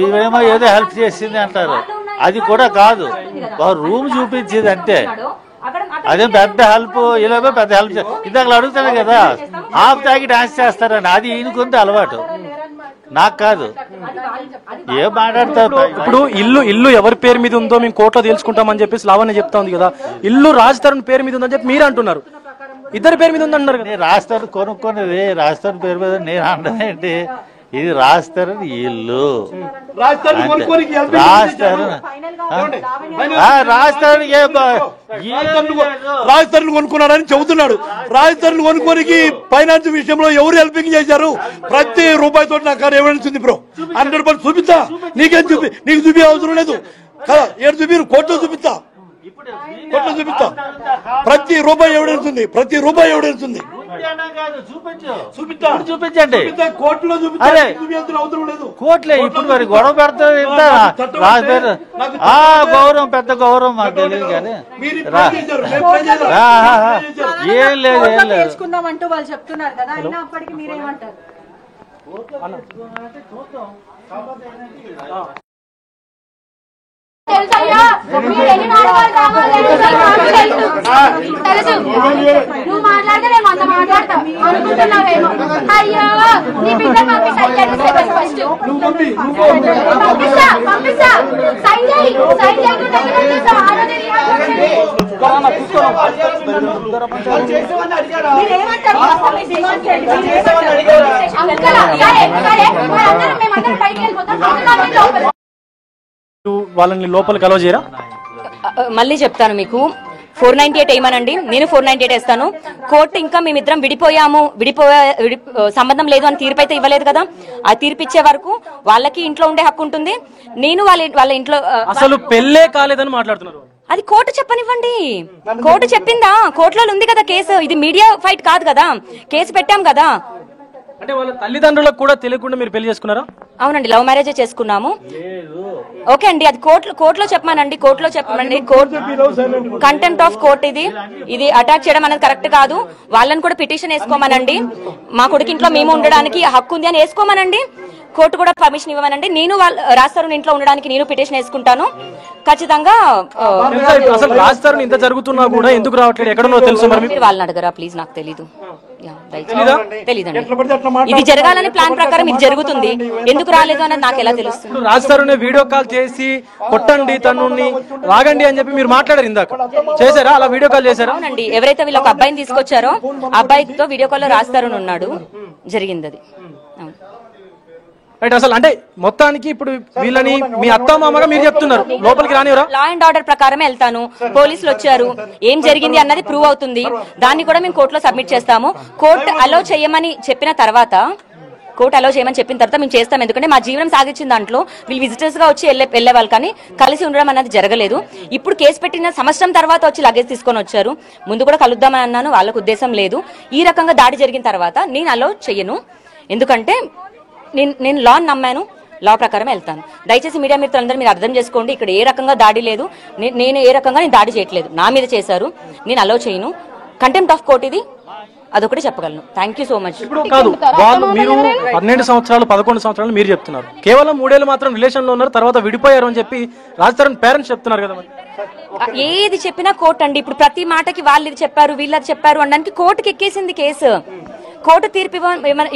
ఇవేమో ఏదో హెల్ప్ చేసింది అంటారు. అది కూడా కాదు, రూమ్ చూపించేది అంటే అదే పెద్ద హెల్ప్. ఇలా పెద్ద హెల్ప్ ఇందాక అడుగుతాను కదా, హాఫ్ తాగి డాన్స్ చేస్తారని, అది ఈయనకుంది అలవాటు, నాకు కాదు. ఏం మాట్లాడతారు? ఇప్పుడు ఇల్లు ఎవరి పేరు మీద ఉందో మేము కోర్టులో తెలుసుకుంటామని చెప్పేసి లావణ్య చెప్తా ఉంది కదా, ఇల్లు రాజ్ తరుణ్ పేరు మీద ఉందని చెప్పి మీరు అంటున్నారు, ఇద్దరి పేరు మీద ఉందంటున్నారు కదా. రాస్తారు కొనుక్కున్నది రాస్తారు పేరు మీద, నేను అంటానండి ఇది రాస్తారు ఇల్లు రాస్తారు. రాజధాని కొనుక్కున్నాడని చెబుతున్నాడు. రాజధాని కొనుక్కోనికి ఫైనాన్స్ విషయంలో ఎవరు హెల్పింగ్ చేశారు? ప్రతి రూపాయితో నాకు ఎవిడెన్స్ ఉంది బ్రో, 100% చూపిస్తా. నీకేం నీకు చూపే అవసరం లేదు కదా, ఏడు చూపి కోర్టులో చూపిస్తా, కోర్టులో చూపిస్తా. ప్రతి రూపాయి ఎవిడెన్స్ ఉంది, ప్రతి రూపాయి ఎవిడెన్స్ ఉంది. చూపించండి కోర్టులో అవసరం లేదు. కోర్టులే ఇప్పుడు మరి గొడవ పెడతారు. గౌరవం పెద్ద గౌరవం మాకు తెలియదు కానీ ఏం లేదు ఏం లేదు. తెలుసుకుందామంటూ వాళ్ళు చెప్తున్నారు కదా, అయినా అప్పటికి మీరేమంటారు? తెలుసయ్యా, మీరు ఎన్ని నాటకాలు కావాలి తెలుసు. నువ్వు మాట్లాడితే నేను అంత మాట్లాడతా అనుకుంటున్నావేమో. అయ్యో నీ బిడ్డ పంపిస్తా, ఫస్ట్ పంపిస్తా. సైన్ చేయకుండా మేమందరం బయటికి వెళ్ళిపోతాం. వాళ్ళని లోపలికి అలౌ చేయరా? మళ్ళీ చెప్తాను మీకు, 498 వేయమనండి, నేను 498 వేస్తాను. కోర్టు ఇంకా మేమిద్దరం సంబంధం లేదు అని తీర్పు అయితే ఇవ్వలేదు కదా, ఆ తీర్పు ఇచ్చే వరకు వాళ్ళకి ఇంట్లో ఉండే హక్కు ఉంటుంది. నేను వాళ్ళ ఇంట్లో అసలు పెళ్ళే కాలేదని మాట్లాడుతున్నారు. అది కోర్టు చెప్పనివ్వండి, కోర్టు చెప్పిందా? కోర్టులో ఉంది కదా కేసు, ఇది మీడియా ఫైట్ కాదు కదా, కేసు పెట్టాం కదా. అంటే వాళ్ళ తల్లిదండ్రులకు కూడా తెలియకుండా మీరు పెళ్లి చేసుకున్నారా? అవునండి, లవ్ మ్యారేజే చేసుకున్నాము. ఓకే అండి, అది కోర్టులో చెప్పమానండి, కోర్టులో చెప్పమండి. కంటెంప్ట్ ఆఫ్ కోర్ట్ ఇది అటాక్ చేయడం అనేది కరెక్ట్ కాదు. వాళ్ళని కూడా పిటిషన్ వేసుకోమనండి. మా కొడుకు ఇంట్లో మేము ఉండడానికి హక్కు ఉంది అని వేసుకోమనండి. కోర్టు కూడా పర్మిషన్ ఇవ్వమనండి. నేను రాస్తారు ఇంట్లో ఉండడానికి నేను పిటిషన్ వేసుకుంటాను ఖచ్చితంగా. అసలు రాస్తారు ఇంత జరుగుతున్నా కూడా ఎందుకు రావట్లేదు, ఎక్కడో తెలుసు మరి వాళ్ళని అడగరా ప్లీజ్, నాకు తెలీదు, తెలీదండి. ఇది జరగాలని ప్లాన్ ప్రకారం ఇది జరుగుతుంది, ఎందుకు రాలేదు అనేది నాకు ఎలా తెలుస్తుంది? రాస్తారు వీడియో కాల్ చేసి కొట్టండి తనుని రాగండి అని చెప్పి మీరు మాట్లాడారు, ఇందాక చేశారా? అలా వీడియో కాల్ చేశారా? అవునండి, ఎవరైతే వీళ్ళు ఒక అబ్బాయిని తీసుకొచ్చారో ఆ అబ్బాయితో వీడియో కాల్ లో రాస్తారు ఉన్నాడు, జరిగింది అది. రైట్. అసలు అంటే మొత్తానికి ఇప్పుడు వీళ్ళని మీ అత్త మామగా మీరు చెప్తున్నారు లోపలికి రానివరా? లా అండ్ ఆర్డర్ ప్రకారమే వెళ్తాను. పోలీసులు వచ్చారు, ఏం జరిగింది అన్నది ప్రూవ్ అవుతుంది, దాన్ని కూడా మేము కోర్టులో సబ్మిట్ చేస్తాము. కోర్టు అలో చేయమని చెప్పిన తర్వాత మేము చేస్తాం. ఎందుకంటే మా జీవనం సాగించిన దాంట్లో వీళ్ళు విజిటర్స్ గా వచ్చి వెళ్లే వాళ్ళు కానీ కలిసి ఉండడం అనేది జరగలేదు. ఇప్పుడు కేసు పెట్టిన సంవత్సరం తర్వాత వచ్చి లగేజ్ తీసుకొని వచ్చారు. ముందు కూడా కలుద్దామని అన్నాను, వాళ్ళకు ఉద్దేశం లేదు. ఈ రకంగా దాడి జరిగిన తర్వాత నేను అలో చెయ్యను, ఎందుకంటే నేను లా నమ్మాను, లా ప్రకారం వెళ్తాను. దయచేసి మీడియా మిత్రులందరూ మీరు అర్థం చేసుకోండి, ఇక్కడ ఏ రకంగా దాడి లేదు, నేను ఏ రకంగా దాడి చేయట్లేదు, నా మీద చేశారు, నేను అలో చేయను. కంటెంప్ట్ ఆఫ్ కోర్ట్ ఇది, అదొకటి చెప్పగలను. Thank you so much. ఇప్పుడు కాదు, వాళ్ళు మీరు 12 సంవత్సరాలు 11 సంవత్సరాలు మీరు చెప్తున్నారు, కేవలం 3 ఏళ్ళు మాత్రం రిలేషన్ లో ఉన్నారు, తర్వాత విడిపోయారు అని చెప్పి రాజధాని పేరెంట్స్ చెప్తున్నారు కదా. ఏది చెప్పినా కోర్టు అండి. ఇప్పుడు ప్రతి మాటకి వాళ్ళు ఇది చెప్పారు వీళ్ళది చెప్పారు అనడానికి కోర్టుకి ఎక్కేసింది కేసు. కోర్టు తీర్పు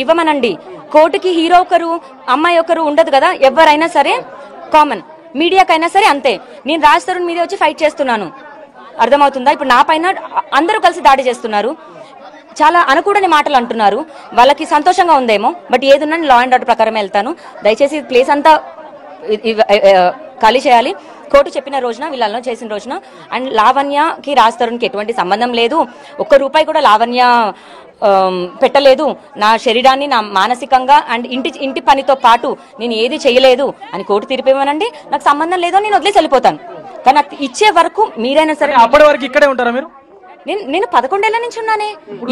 ఇవ్వమనండి. కోర్టుకి హీరో ఒకరు అమ్మాయి ఒకరు ఉండదు కదా, ఎవరైనా సరే కామన్, మీడియాకైనా సరే అంతే. నేను రాజ్ తరుణ్ మీద వచ్చి ఫైట్ చేస్తున్నాను, అర్థమవుతుందా? ఇప్పుడు నా పైన అందరూ కలిసి దాడి చేస్తున్నారు, చాలా అనుకూడని మాటలు అంటున్నారు. వాళ్ళకి సంతోషంగా ఉందేమో, బట్ ఏదున్నా లా అండ్ ఆర్డర్ ప్రకారం వెళ్తాను. దయచేసి ప్లేస్ అంతా ఖాళీ చేయాలి. కోర్టు చెప్పిన రోజున, వీళ్ళలో చేసిన రోజున. అండ్ లావణ్యకి రాజ్ తరుణ్కి ఎటువంటి సంబంధం లేదు, ₹1 కూడా లావణ్య పెట్టలేదు. నా శరీరాన్ని నా మానసికంగా అండ్ ఇంటి పనితో పాటు నేను ఏది చేయలేదు అని కోర్టు తీర్పు ఇవ్వనండి. నాకు సంబంధం లేదో నేను వదిలేసి వెళ్ళిపోతాను, కానీ నాకు ఇచ్చే వరకు మీరైనా సరే. అప్పటి వరకు ఇక్కడే ఉంటారా మీరు? నేను 11 ఏళ్ల నుంచి ఉన్నానే,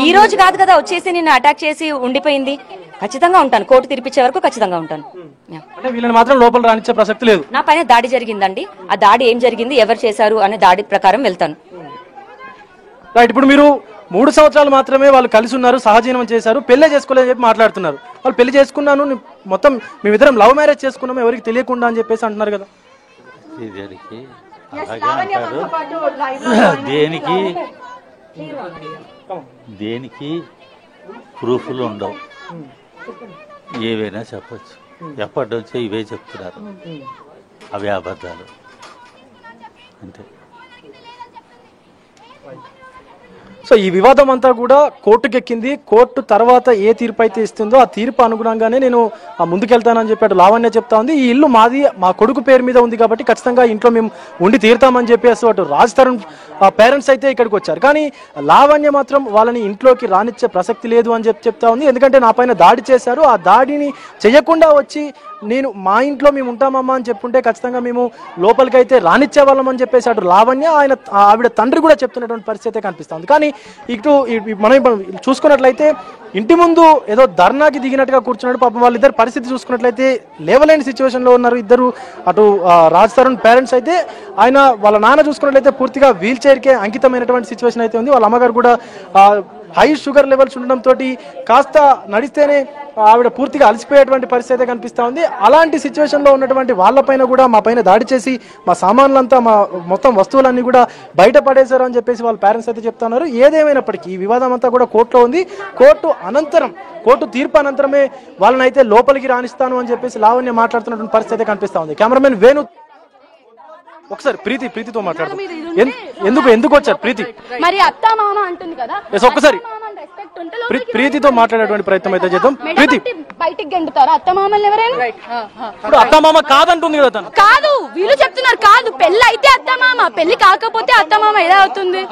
ఈ రోజు కాదు కదా వచ్చేసి నేను అటాక్ చేసి ఉండిపోయింది. ఖచ్చితంగా ఉంటాను, కోర్టు తీర్పిచ్చే వరకు ఖచ్చితంగా ఉంటాను. వీళ్ళని మాత్రం లోపల రానిచ్చే ప్రసక్తి లేదు. నా పైన దాడి జరిగిందండి, ఆ దాడి ఏం జరిగింది, ఎవరు చేశారు అనే దాడి ప్రకారం వెళ్తాను. రైట్. ఇప్పుడు మీరు 3 సంవత్సరాలు మాత్రమే వాళ్ళు కలిసి ఉన్నారు, సహజీవనం చేశారు, పెళ్లి చేసుకోలేదని చెప్పి మాట్లాడుతున్నారు. వాళ్ళు పెళ్లి చేసుకున్నాను, మొత్తం మేమిద్దరం లవ్ మ్యారేజ్ చేసుకున్నాము ఎవరికి తెలియకుండా అని చెప్పేసి అంటున్నారు కదా. దేనికి అలాగే అంటారు. దేనికి ప్రూఫ్లు ఉండవు, ఏవైనా చెప్పచ్చు. ఎప్పటి నుంచో ఇవే చెప్తున్నారు, అవే అబద్ధాలు అంతే. సో ఈ వివాదం అంతా కూడా కోర్టుకెక్కింది. కోర్టు తర్వాత ఏ తీర్పు అయితే ఇస్తుందో ఆ తీర్పు అనుగుణంగానే నేను ముందుకెళ్తానని చెప్పాడు లావణ్య చెప్తా ఉంది. ఈ ఇల్లు మాది, మా కొడుకు పేరు మీద ఉంది కాబట్టి ఖచ్చితంగా ఇంట్లో మేము ఉండి తీరుతామని చెప్పేసి అటు రాజ్ తరుణ్ పేరెంట్స్ అయితే ఇక్కడికి వచ్చారు. కానీ లావణ్య మాత్రం వాళ్ళని ఇంట్లోకి రానిచ్చే ప్రసక్తి లేదు అని చెప్తా ఉంది. ఎందుకంటే నా పైన దాడి చేశారు, ఆ దాడిని చేయకుండా వచ్చి నేను మా ఇంట్లో మేము ఉంటామమ్మా అని చెప్పుంటే ఖచ్చితంగా మేము లోపలికైతే రానిచ్చే వాళ్ళం అని చెప్పేసి అటు లావణ్య ఆవిడ తండ్రి కూడా చెప్తున్నటువంటి పరిస్థితి కనిపిస్తుంది. కానీ ఇటు మనం చూసుకున్నట్లయితే ఇంటి ముందు ఏదో ధర్నాకి దిగినట్టుగా కూర్చున్నాడు. పాపం వాళ్ళిద్దరు పరిస్థితి చూసుకున్నట్లయితే లేవలేని సిచ్యువేషన్ లో ఉన్నారు ఇద్దరు. అటు రాజ్ తరుణ్ పేరెంట్స్ అయితే వాళ్ళ నాన్న చూసుకున్నట్లయితే పూర్తిగా వీల్ చైర్ కే అంకితమైనటువంటి సిచ్యువేషన్ అయితే ఉంది. వాళ్ళ అమ్మగారు కూడా హై షుగర్ లెవెల్స్ ఉండడంతో కాస్త నడిస్తేనే ఆవిడ పూర్తిగా అలసిపోయేటువంటి పరిస్థితి అయితే కనిపిస్తూ ఉంది. అలాంటి సిచ్యువేషన్ లో ఉన్నటువంటి వాళ్ళపైన కూడా మా పైన దాడి చేసి మా సామాన్లంతా మా మొత్తం వస్తువులన్నీ కూడా బయటపడేశారు అని చెప్పేసి వాళ్ళ పేరెంట్స్ అయితే చెప్తున్నారు. ఏదేమైనప్పటికీ ఈ వివాదం అంతా కూడా కోర్టులో ఉంది. కోర్టు తీర్పు అనంతరమే వాళ్ళని అయితే లోపలికి రాణిస్తాను అని చెప్పేసి లావణ్య మాట్లాడుతున్నటువంటి పరిస్థితి అయితే కనిపిస్తా ఉంది. కెమెరామెన్ వేణు ఒకసారి ప్రీతితో మాట్లాడుతూ ఎందుకు వచ్చారు ప్రీతి? మరి అత్త మామ అంటుంది కదా, ఒక్కసారి ప్రీతితో మాట్లాడేటువంటి ప్రయత్నం అయితే చేద్దాం. ప్రీతి బయటికి గెంటుతారా అత్త మామల్ని ఎవరైనా? ఇప్పుడు అత్త మామ కాదంటుంది కదా తను. కాదు, వీళ్ళు చెప్తున్నారు కాదు, పెళ్లి అయితే అత్త మామ, పెళ్లి కాకపోతే అత్త మామ ఎలా అవుతుంది?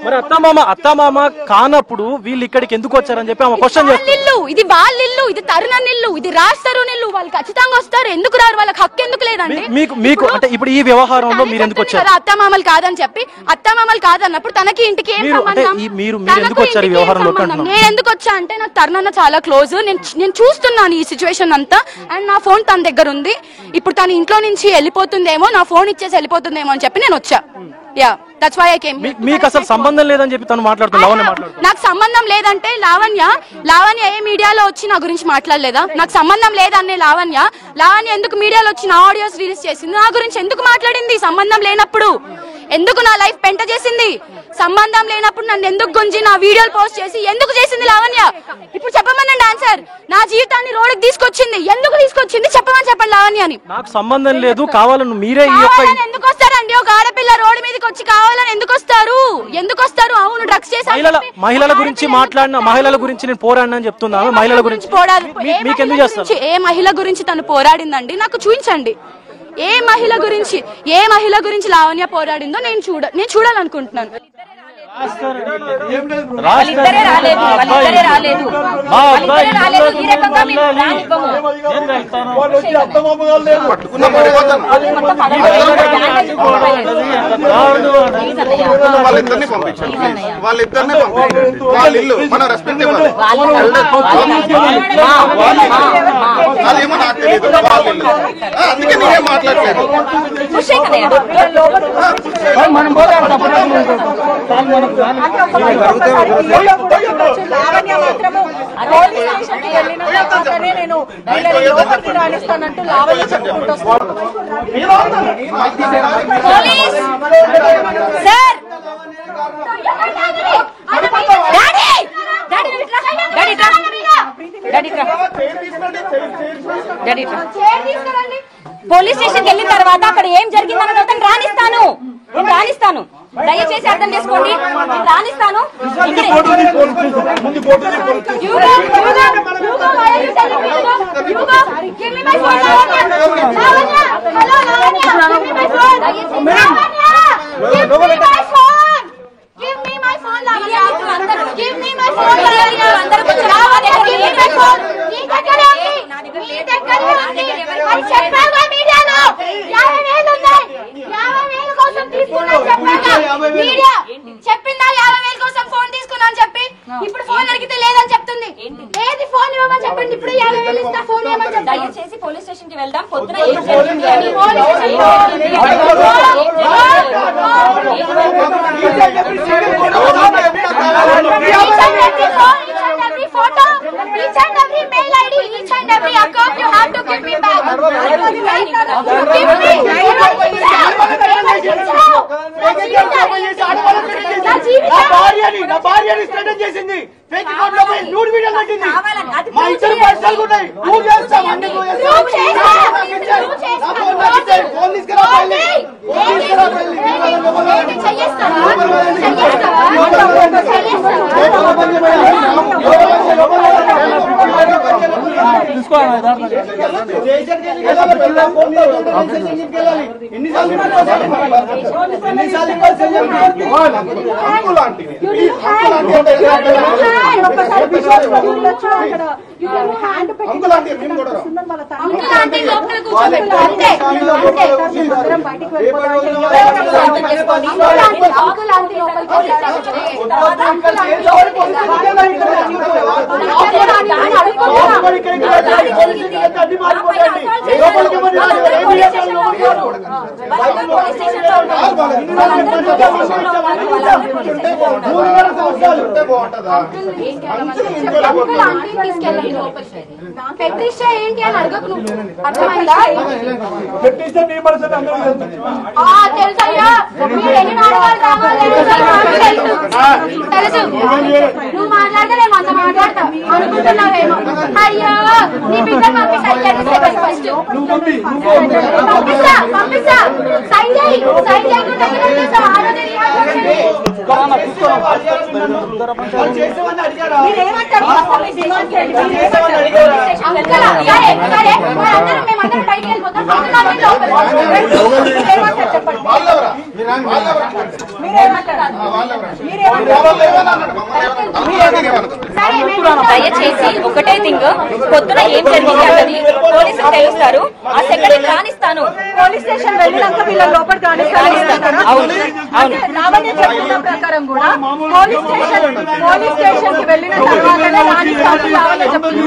మరి అత్త మామ కానప్పుడు వీళ్ళు ఇక్కడికి ఎందుకు వచ్చారని చెప్పి ఆమె క్వశ్చన్ చేస్తారు. ఇది వాళ్ళ ఇల్లు, ఇది తరుణ్ ఇల్లు, ఇది రాజ్ తరుణ్ ఇల్లు, వాళ్ళు ఖచ్చితంగా వస్తారు. ఎందుకు రారు? వాళ్ళకి హక్కు ఎందుకు లేదండి? మీకు అంటే ఇప్పుడు ఈ వ్యవహారంలో మీరు ఎందుకు వచ్చారు? అత్త మామలు కాదని చెప్పి, అత్త మామలు కాదన్నప్పుడు తనకి ఇంటికి ఏం సంబంధం? మీరు ఎందుకు వచ్చారు ఈ వ్యవహారంలో? నేను ఎందుకు వచ్చా అంటే నాకు తరుణ్ అన్న చాలా క్లోజ్. నేను చూస్తున్నాను ఈ సిచ్యువేషన్ అంతా, అండ్ నా ఫోన్ తన దగ్గర ఉంది. ఇప్పుడు తను ఇంట్లో నుంచి వెళ్ళిపోతుందేమో, నా ఫోన్ ఇచ్చేసి వెళ్ళిపోతుందేమో అని చెప్పి నేను వచ్చా. Yeah, that's why I came. మీకు అసలు సంబంధం లేదని చెప్పి తను మాట్లాడుతున్నా. నాకు సంబంధం లేదంటే లావణ్య ఏ మీడియాలో వచ్చి నా గురించి మాట్లాడలేదా? నాకు సంబంధం లేదన్నే లావణ్య ఎందుకు మీడియాలో వచ్చి నా ఆడియోస్ రిలీజ్ చేసింది? నా గురించి ఎందుకు మాట్లాడింది? సంబంధం లేనప్పుడు ఎందుకు నా లైఫ్ పెంట చేసింది? సంబంధం లేనప్పుడు నన్ను ఎందుకు గుంజి నా వీడియోలు పోస్ట్ చేసి ఎందుకు చేసింది లావణ్య? ఇప్పుడు చెప్పమనండి ఆన్సర్. నా జీవితాన్ని రోడ్డుకి తీసుకొచ్చింది, ఎందుకు తీసుకొచ్చింది చెప్పండి లావణ్య అని. నాకు సంబంధం లేదు, కావాలని మీరే ఎందుకు వస్తారండి? ఒక ఆడపిల్ల రోడ్డు మీదకి వచ్చి కావాలని ఎందుకు వస్తారు? అవును, డ్రగ్స్ చేసి మహిళల గురించి మాట్లాడిన, మహిళల గురించి నేను పోరాడినా అని చెప్తున్నాను. మహిళల గురించి మీకెందుకు చేస్తారు? ఏ మహిళ గురించి తను పోరాడిందండి? నాకు చూపించండి. ఏ మహిళ గురించి లావణ్య పోరాడిందో నేను చూడాలనుకుంటున్నాను. వాళ్ళిద్దరే రాలేదు. ఈ రకంగా మేము రానివ్వము. వాళ్ళిద్దరిని పంపించండి. వాళ్ళ ఇల్లు మన రెస్పెక్ట్ ఇవ్వాలి. అదేమో నాకు తెలియదు, వాళ్ళ ఇల్లు. అందుకే నేనేం మాట్లాడలేదు. లావణ్య మాత్రము పోలీస్ స్టేషన్కి వెళ్ళిన తర్వాతనే నేను లోపలికి రాణిస్తానంటూ లావణ్య చెప్పుకుంటూ పోలీస్ స్టేషన్కి వెళ్ళిన తర్వాత అక్కడ ఏం జరిగిందని అతను రాణిస్తాను. దయచేసి అర్థం చేసుకోండి, నేను రాణిస్తాను. చెప్పిందా 50,000 కోసం ఫోన్ తీసుకున్నాను చెప్పి, ఇప్పుడు ఫోన్ అడిగితే లేదని చెప్తుంది. ఏది ఫోన్ ఇవ్వమని చెప్పండి, ఇప్పుడు 50,000 ఇస్తా, ఫోన్ ఇవ్వమని చెప్పండి. దయచేసి పోలీస్ స్టేషన్ కి వెళ్దాం. పొద్దున ఏం జరిగింది అని photo, each and every mail ID, each and every account you have to give me back. నా భార్యని స్టేటస్ చేసింది, ఫేక్ అకౌంట్ లో న్యూడ్ వీడియోలు పెట్టింది. మా ఇద్దరు పర్సనల్ ఉన్నాయి. నువ్వు చేస్తావు అన్ని ఫోన్ తీసుకురా పెట్టిస్తే ఏంటి అని అడగకు నువ్వు. అర్థమైందా? తెలుసయ్యా, మీరు ఎన్ని నాటకాలు తెలుసు. నువ్వు మాట్లాడితే నేను అంత మాట్లాడతా అనుకుంటున్నావేమో. అయ్యో నీ బిడ్డ పంపిస్తా ఫస్ట్ పంపిస్తా సైన్ చేయకుండా మేమందరం బయటికి వెళ్ళిపోతాం. దయచేసి ఒకటే థింగ్, పొద్దున ఏం జరిగింది అన్నది పోలీసులు తెలుస్తారు. ఆ సెకండ్ రానిస్తాను. పోలీస్ స్టేషన్ వెళ్ళినాక వీళ్ళ లోపల కానిస్తాను. అవును అవును. రావణ్య చెప్తున్న ప్రకారం కూడా పోలీస్ స్టేషన్ కి వెళ్ళిన తర్వాతనే రానిస్తాను రావణ్య చెప్తుంది.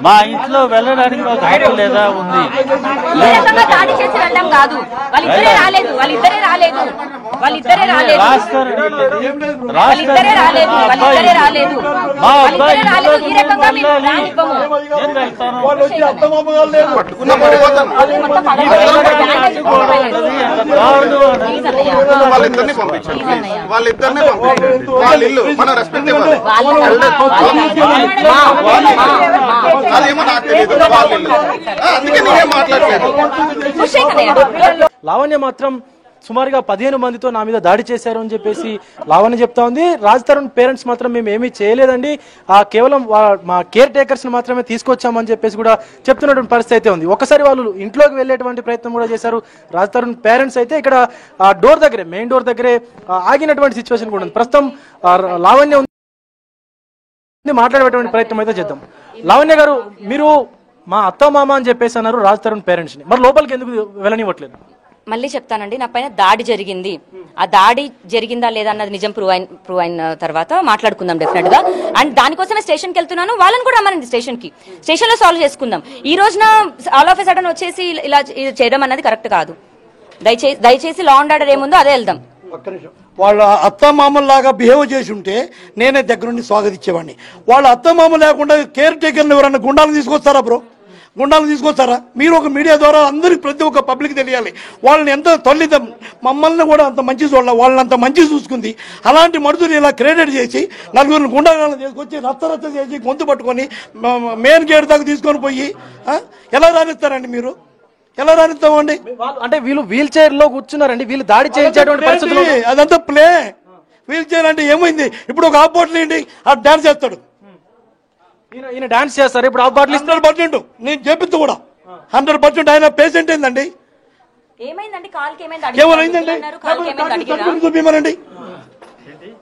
మా ఇంట్లో వెళ్ళడానికి మాకు హక్కు లేదా ఉంది. దాడి చేసి వెళ్ళడం కాదు. వాళ్ళిద్దరే రాలేదు. ఈ రకంగా మేము రానివ్వము. వాళ్ళిద్దరిని పంపించండి. వాళ్ళ ఇల్లు మన రెస్పెక్ట్ ఇవ్వాలి. అదేమో నాకు తెలియదు. వాళ్ళ ఇల్లు, అందుకే నేనేం మాట్లాడలేదు. లావణ్య మాత్రం సుమారుగా 15 మందితో నా మీద దాడి చేశారు అని చెప్పేసి లావణ్య చెప్తా ఉంది. రాజ్ తరుణ్ పేరెంట్స్ మాత్రం మేము ఏమీ చేయలేదండి, కేవలం మా కేర్ టేకర్స్ ని మాత్రమే తీసుకొచ్చామని చెప్పేసి కూడా చెప్తున్నటువంటి పరిస్థితి అయితే ఉంది. ఒకసారి వాళ్ళు ఇంట్లోకి వెళ్ళేటువంటి ప్రయత్నం కూడా చేశారు రాజ్ తరుణ్ పేరెంట్స్. అయితే ఇక్కడ డోర్ దగ్గరే, మెయిన్ డోర్ దగ్గరే ఆగినటువంటి సిచ్యువేషన్ కూడా ఉంది. ప్రస్తుతం లావణ్య మాట్లాడేటువంటి ప్రయత్నం అయితే చేద్దాం. లావణ్య గారు, మీరు మా అత్త మామ అని చెప్పేసి అన్నారు రాజ్ తరుణ్ పేరెంట్స్ ని, మరి లోపలికి ఎందుకు వెళ్ళనివ్వట్లేదు? మళ్ళీ చెప్తానండి, నా పైన దాడి జరిగింది. ఆ దాడి జరిగిందా లేదా అన్నది నిజం ప్రూవ్ అయిన తర్వాత మాట్లాడుకుందాం డెఫినెట్ గా. అండ్ దానికోసమే స్టేషన్కి వెళ్తున్నాను. వాళ్ళని కూడా రమ్మనండి స్టేషన్ లో సాల్వ్ చేసుకుందాం. ఈ రోజున ఆల్ ఆఫ్ ఎ సడన్ వచ్చేసి ఇలా చేయడం అన్నది కరెక్ట్ కాదు. దయచేసి లా అండ్ ఆర్డర్ ఏముందో అదే వెళ్దాం. వాళ్ళ అత్తమామల్లాగా బిహేవ్ చేసి ఉంటే నేనే దగ్గరుండి స్వాగతించేవాడిని. వాళ్ళ అత్తమామ లేకుండా కేర్ టేకర్ని ఎవరన్నా గుండాలను తీసుకొస్తారా బ్రో? గుండాలను తీసుకొస్తారా? మీరు ఒక మీడియా ద్వారా అందరికి, ప్రతి ఒక్క పబ్లిక్ తెలియాలి. వాళ్ళని ఎంత తల్లిదం, మమ్మల్ని కూడా అంత మంచి చూడాలి, వాళ్ళని అంత మంచి చూసుకుంది. అలాంటి మనుషులు ఇలా క్రెడిట్ చేసి నలుగురిని గుండాలను తీసుకొచ్చి రచ్చ చేసి గొంతు పట్టుకొని మెయిన్ గేట్ దాకా తీసుకొని పోయి ఎలా రాణిస్తారండి? మీరు ఎలా రాణిస్తామండి? అంటే వీళ్ళు వీల్ చైర్ లో కూర్చున్నారండి, వీళ్ళు దాడి చేయించేటువంటి పరిస్థితులు. అదంతా ప్లే. వీల్ చైర్ అంటే ఏమైంది? ఇప్పుడు ఒక ఆపోట్లు ఏంటి, ఆ డాన్స్ చేస్తాడు, ఈయన డాన్స్ చేస్తారు. ఇప్పుడు 100% నేను చెప్పింది కూడా 100%. ఆయన పేషెంట్ ఏందండి? ఏమైందండి? ఏమైందండి? చూపిమనండి.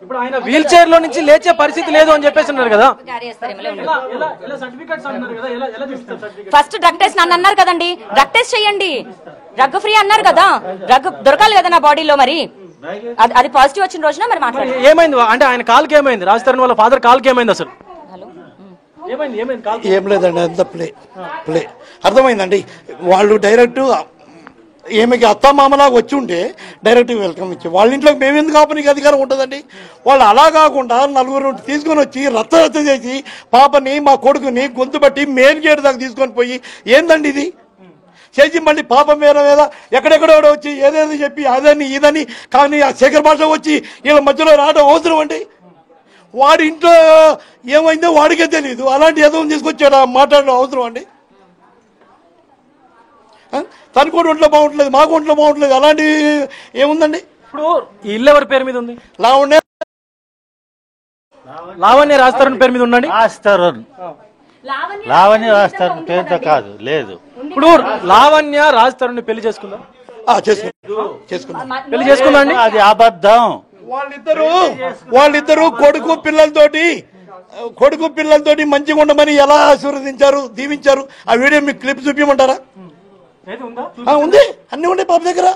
ఇప్పుడు ఆయన వీల్ చైర్ లో నుంచి లేచే పరిస్థితి లేదు అని చెప్పేసి అన్నారు కదా. ఫస్ట్ డ్రగ్ టెస్ట్ నన్ను అన్నారు కదండి, డ్రగ్ టెస్ట్ చేయండి, డ్రగ్ ఫ్రీ అన్నారు కదా, డ్రగ్ దొరకాలి కదా నా బాడీలో. మరి అది పాజిటివ్ వచ్చిన రోజున మరి మాట్లాడారు. ఏమైంది అంటే ఆయన కాల్కి ఏమైంది? రాజ్ తరుణ్ వాళ్ళ ఫాదర్ కాల్కి ఏమైంది అసలు? ఏం లేదండి, అంత ప్లే. అర్థమైందండి. వాళ్ళు డైరెక్ట్ ఈమెకి అత్తమామలాగా వచ్చి ఉంటే డైరెక్ట్ వెల్కమ్ ఇచ్చి వాళ్ళ ఇంట్లోకి మేము ఎందుకు ఆపనికి అధికారం ఉంటుందండి. వాళ్ళు అలా కాకుండా నలుగురు తీసుకొని వచ్చి రచ్చ చేసి పాపని మా కొడుకుని గొంతు బట్టి మెయిన్ గేట్ దాకా తీసుకొని పోయి ఏందండి ఇది చేసి మళ్ళీ పాపం మీద ఎక్కడెక్కడో వచ్చి ఏదేదో చెప్పి అదని ఇదని. కానీ ఆ శేఖర్ భాష వచ్చి వీళ్ళ మధ్యలో రావడం అవసరం అండి. వాడి ఇంట్లో ఏమైందో వాడికే తెలియదు, అలాంటి ఏదో తీసుకొచ్చాడు మాట్లాడడం అవసరం అండి. తనకు కూడా ఒంట్లో బాగుంటలేదు, మాకు ఒంట్లో బాగుంటలేదు, అలాంటి ఏముందండి. ఇప్పుడు ఇల్లు ఎవరి పేరు మీద ఉంది? లావణ్య రాజ్ తరుణ్ పేరు మీద ఉండండి. లావణ్య రాజ్ తరుణ్ పేరుతో కాదు, లేదు. ఇప్పుడు లావణ్య రాజ్ తరుణ్ పెళ్లి చేసుకుందా? చేసుకుందాం. పెళ్లి చేసుకుందా అండి? అది అబద్ధం. వాళ్ళిద్దరు కొడుకు పిల్లలతోటి మంచిగా ఉండమని ఎలా ఆశీర్వదించారు, దీవించారు. ఆ వీడియో మీకు క్లిప్ చూపించమంటారా? ఉంది, అన్ని ఉండే పాప దగ్గర.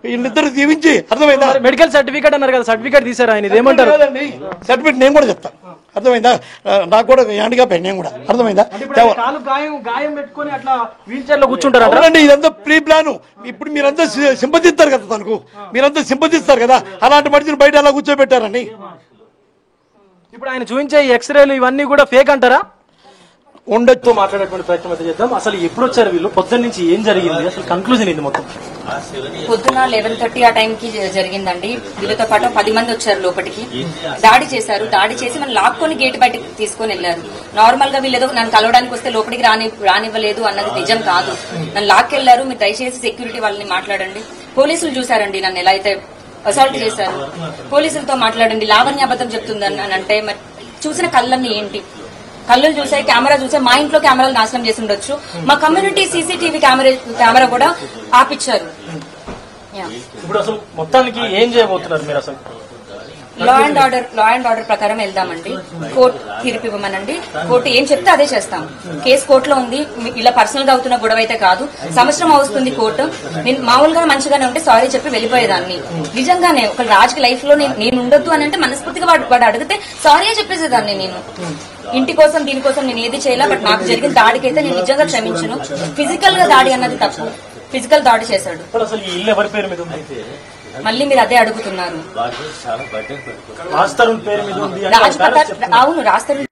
వీళ్ళిద్దరు దీవించి అర్థమైందా? మెడికల్ సర్టిఫికేట్ అన్నారు కదా, సర్టిఫికేట్ తీసారా ఆయన? ఏమంటారు? సర్టిఫికేట్ నేను కూడా చెప్తాను, అర్థమైందా? నాకు కూడా హ్యాండ్గా పెన్ నేను కూడా, అర్థమైందా? కూర్చుంటారు. ఇదంతా ప్రీ ప్లాన్. ఇప్పుడు మీరంతా సింపతిస్తారు కదా తనకు, మీరంతా సింపతిస్తారు కదా, అలాంటి మనిషిని బయట అలా కూర్చోబెట్టారండి. ఇప్పుడు ఆయన చూపించే ఎక్స్రేలు ఇవన్నీ కూడా ఫేక్ అంటారా? ఉండొచ్చు. మాట్లాడేటువంటి ప్రయత్నం అయితే చేద్దాం. అసలు ఎప్పుడు వచ్చారు వీళ్ళు? పొద్దున్న నుంచి ఏం జరిగింది? అసలు కన్క్లూజన్ ఇది మొత్తం? పొద్దున 11:30 ఆ టైంకి జరిగిందండి. వీళ్ళతో పాటు 10 మంది వచ్చారు లోపలికి, దాడి చేశారు. దాడి చేసి మనం లాక్కొని గేట్ బయటకు తీసుకొని వెళ్లారు. నార్మల్ గా వీళ్ళేదో నన్ను కలవడానికి వస్తే లోపలికి రానివ్వలేదు అన్నది నిజం కాదు. నన్ను లాక్కెళ్లారు. మీరు దయచేసి సెక్యూరిటీ వాళ్ళని మాట్లాడండి. పోలీసులు చూసారండి నన్ను ఎలా అయితే అసాల్ట్ చేశారు. పోలీసులతో మాట్లాడండి. లావణ్య అబద్ధం చెప్తుందని అని అంటే మరి చూసిన కళ్ళన్నీ ఏంటి? కళ్ళు చూసాయి, కెమెరా చూసాయి. మా ఇంట్లో కెమెరాలు నాశనం చేసి ఉండొచ్చు. మా కమ్యూనిటీ సీసీటీవీ కెమెరా కూడా ఆపిచ్చారు. ఇప్పుడు అసలు మొత్తానికి ఏం చేయబోతున్నారు మీరు? అసలు లా అండ్ ఆర్డర్ ప్రకారం వెళ్దామండి. కోర్టు తీర్పు ఇవ్వమనండి. కోర్టు ఏం చెప్తే అదే చేస్తాం. కేసు కోర్టులో ఉంది. ఇలా పర్సనల్ గా అవుతున్న గొడవ అయితే కాదు. సంవత్సరం అవుతుంది కోర్టు. నేను మామూలుగా మంచిగానే ఉంటే సారీ చెప్పి వెళ్ళిపోయేదాన్ని. నిజంగానే ఒక రాజకీయ లైఫ్ లో నేను ఉండొద్దు అని అంటే మనస్ఫూర్తిగా వాడు అడిగితే సారీ చెప్పేసేదాన్ని. నేను ఇంటి కోసం దీనికోసం నేను ఏది చేయలే. బట్ నాకు జరిగిన దాడికైతే నేను నిజంగా క్షమించను. ఫిజికల్ గా దాడి అన్నది తప్పు. ఫిజికల్ దాడి చేశాడు. మళ్ళీ మీరు అదే అడుగుతున్నారు. రాజ్ తరుణ్ పేరు మీద ఉంది. అవును, రాజ్ తరుణ్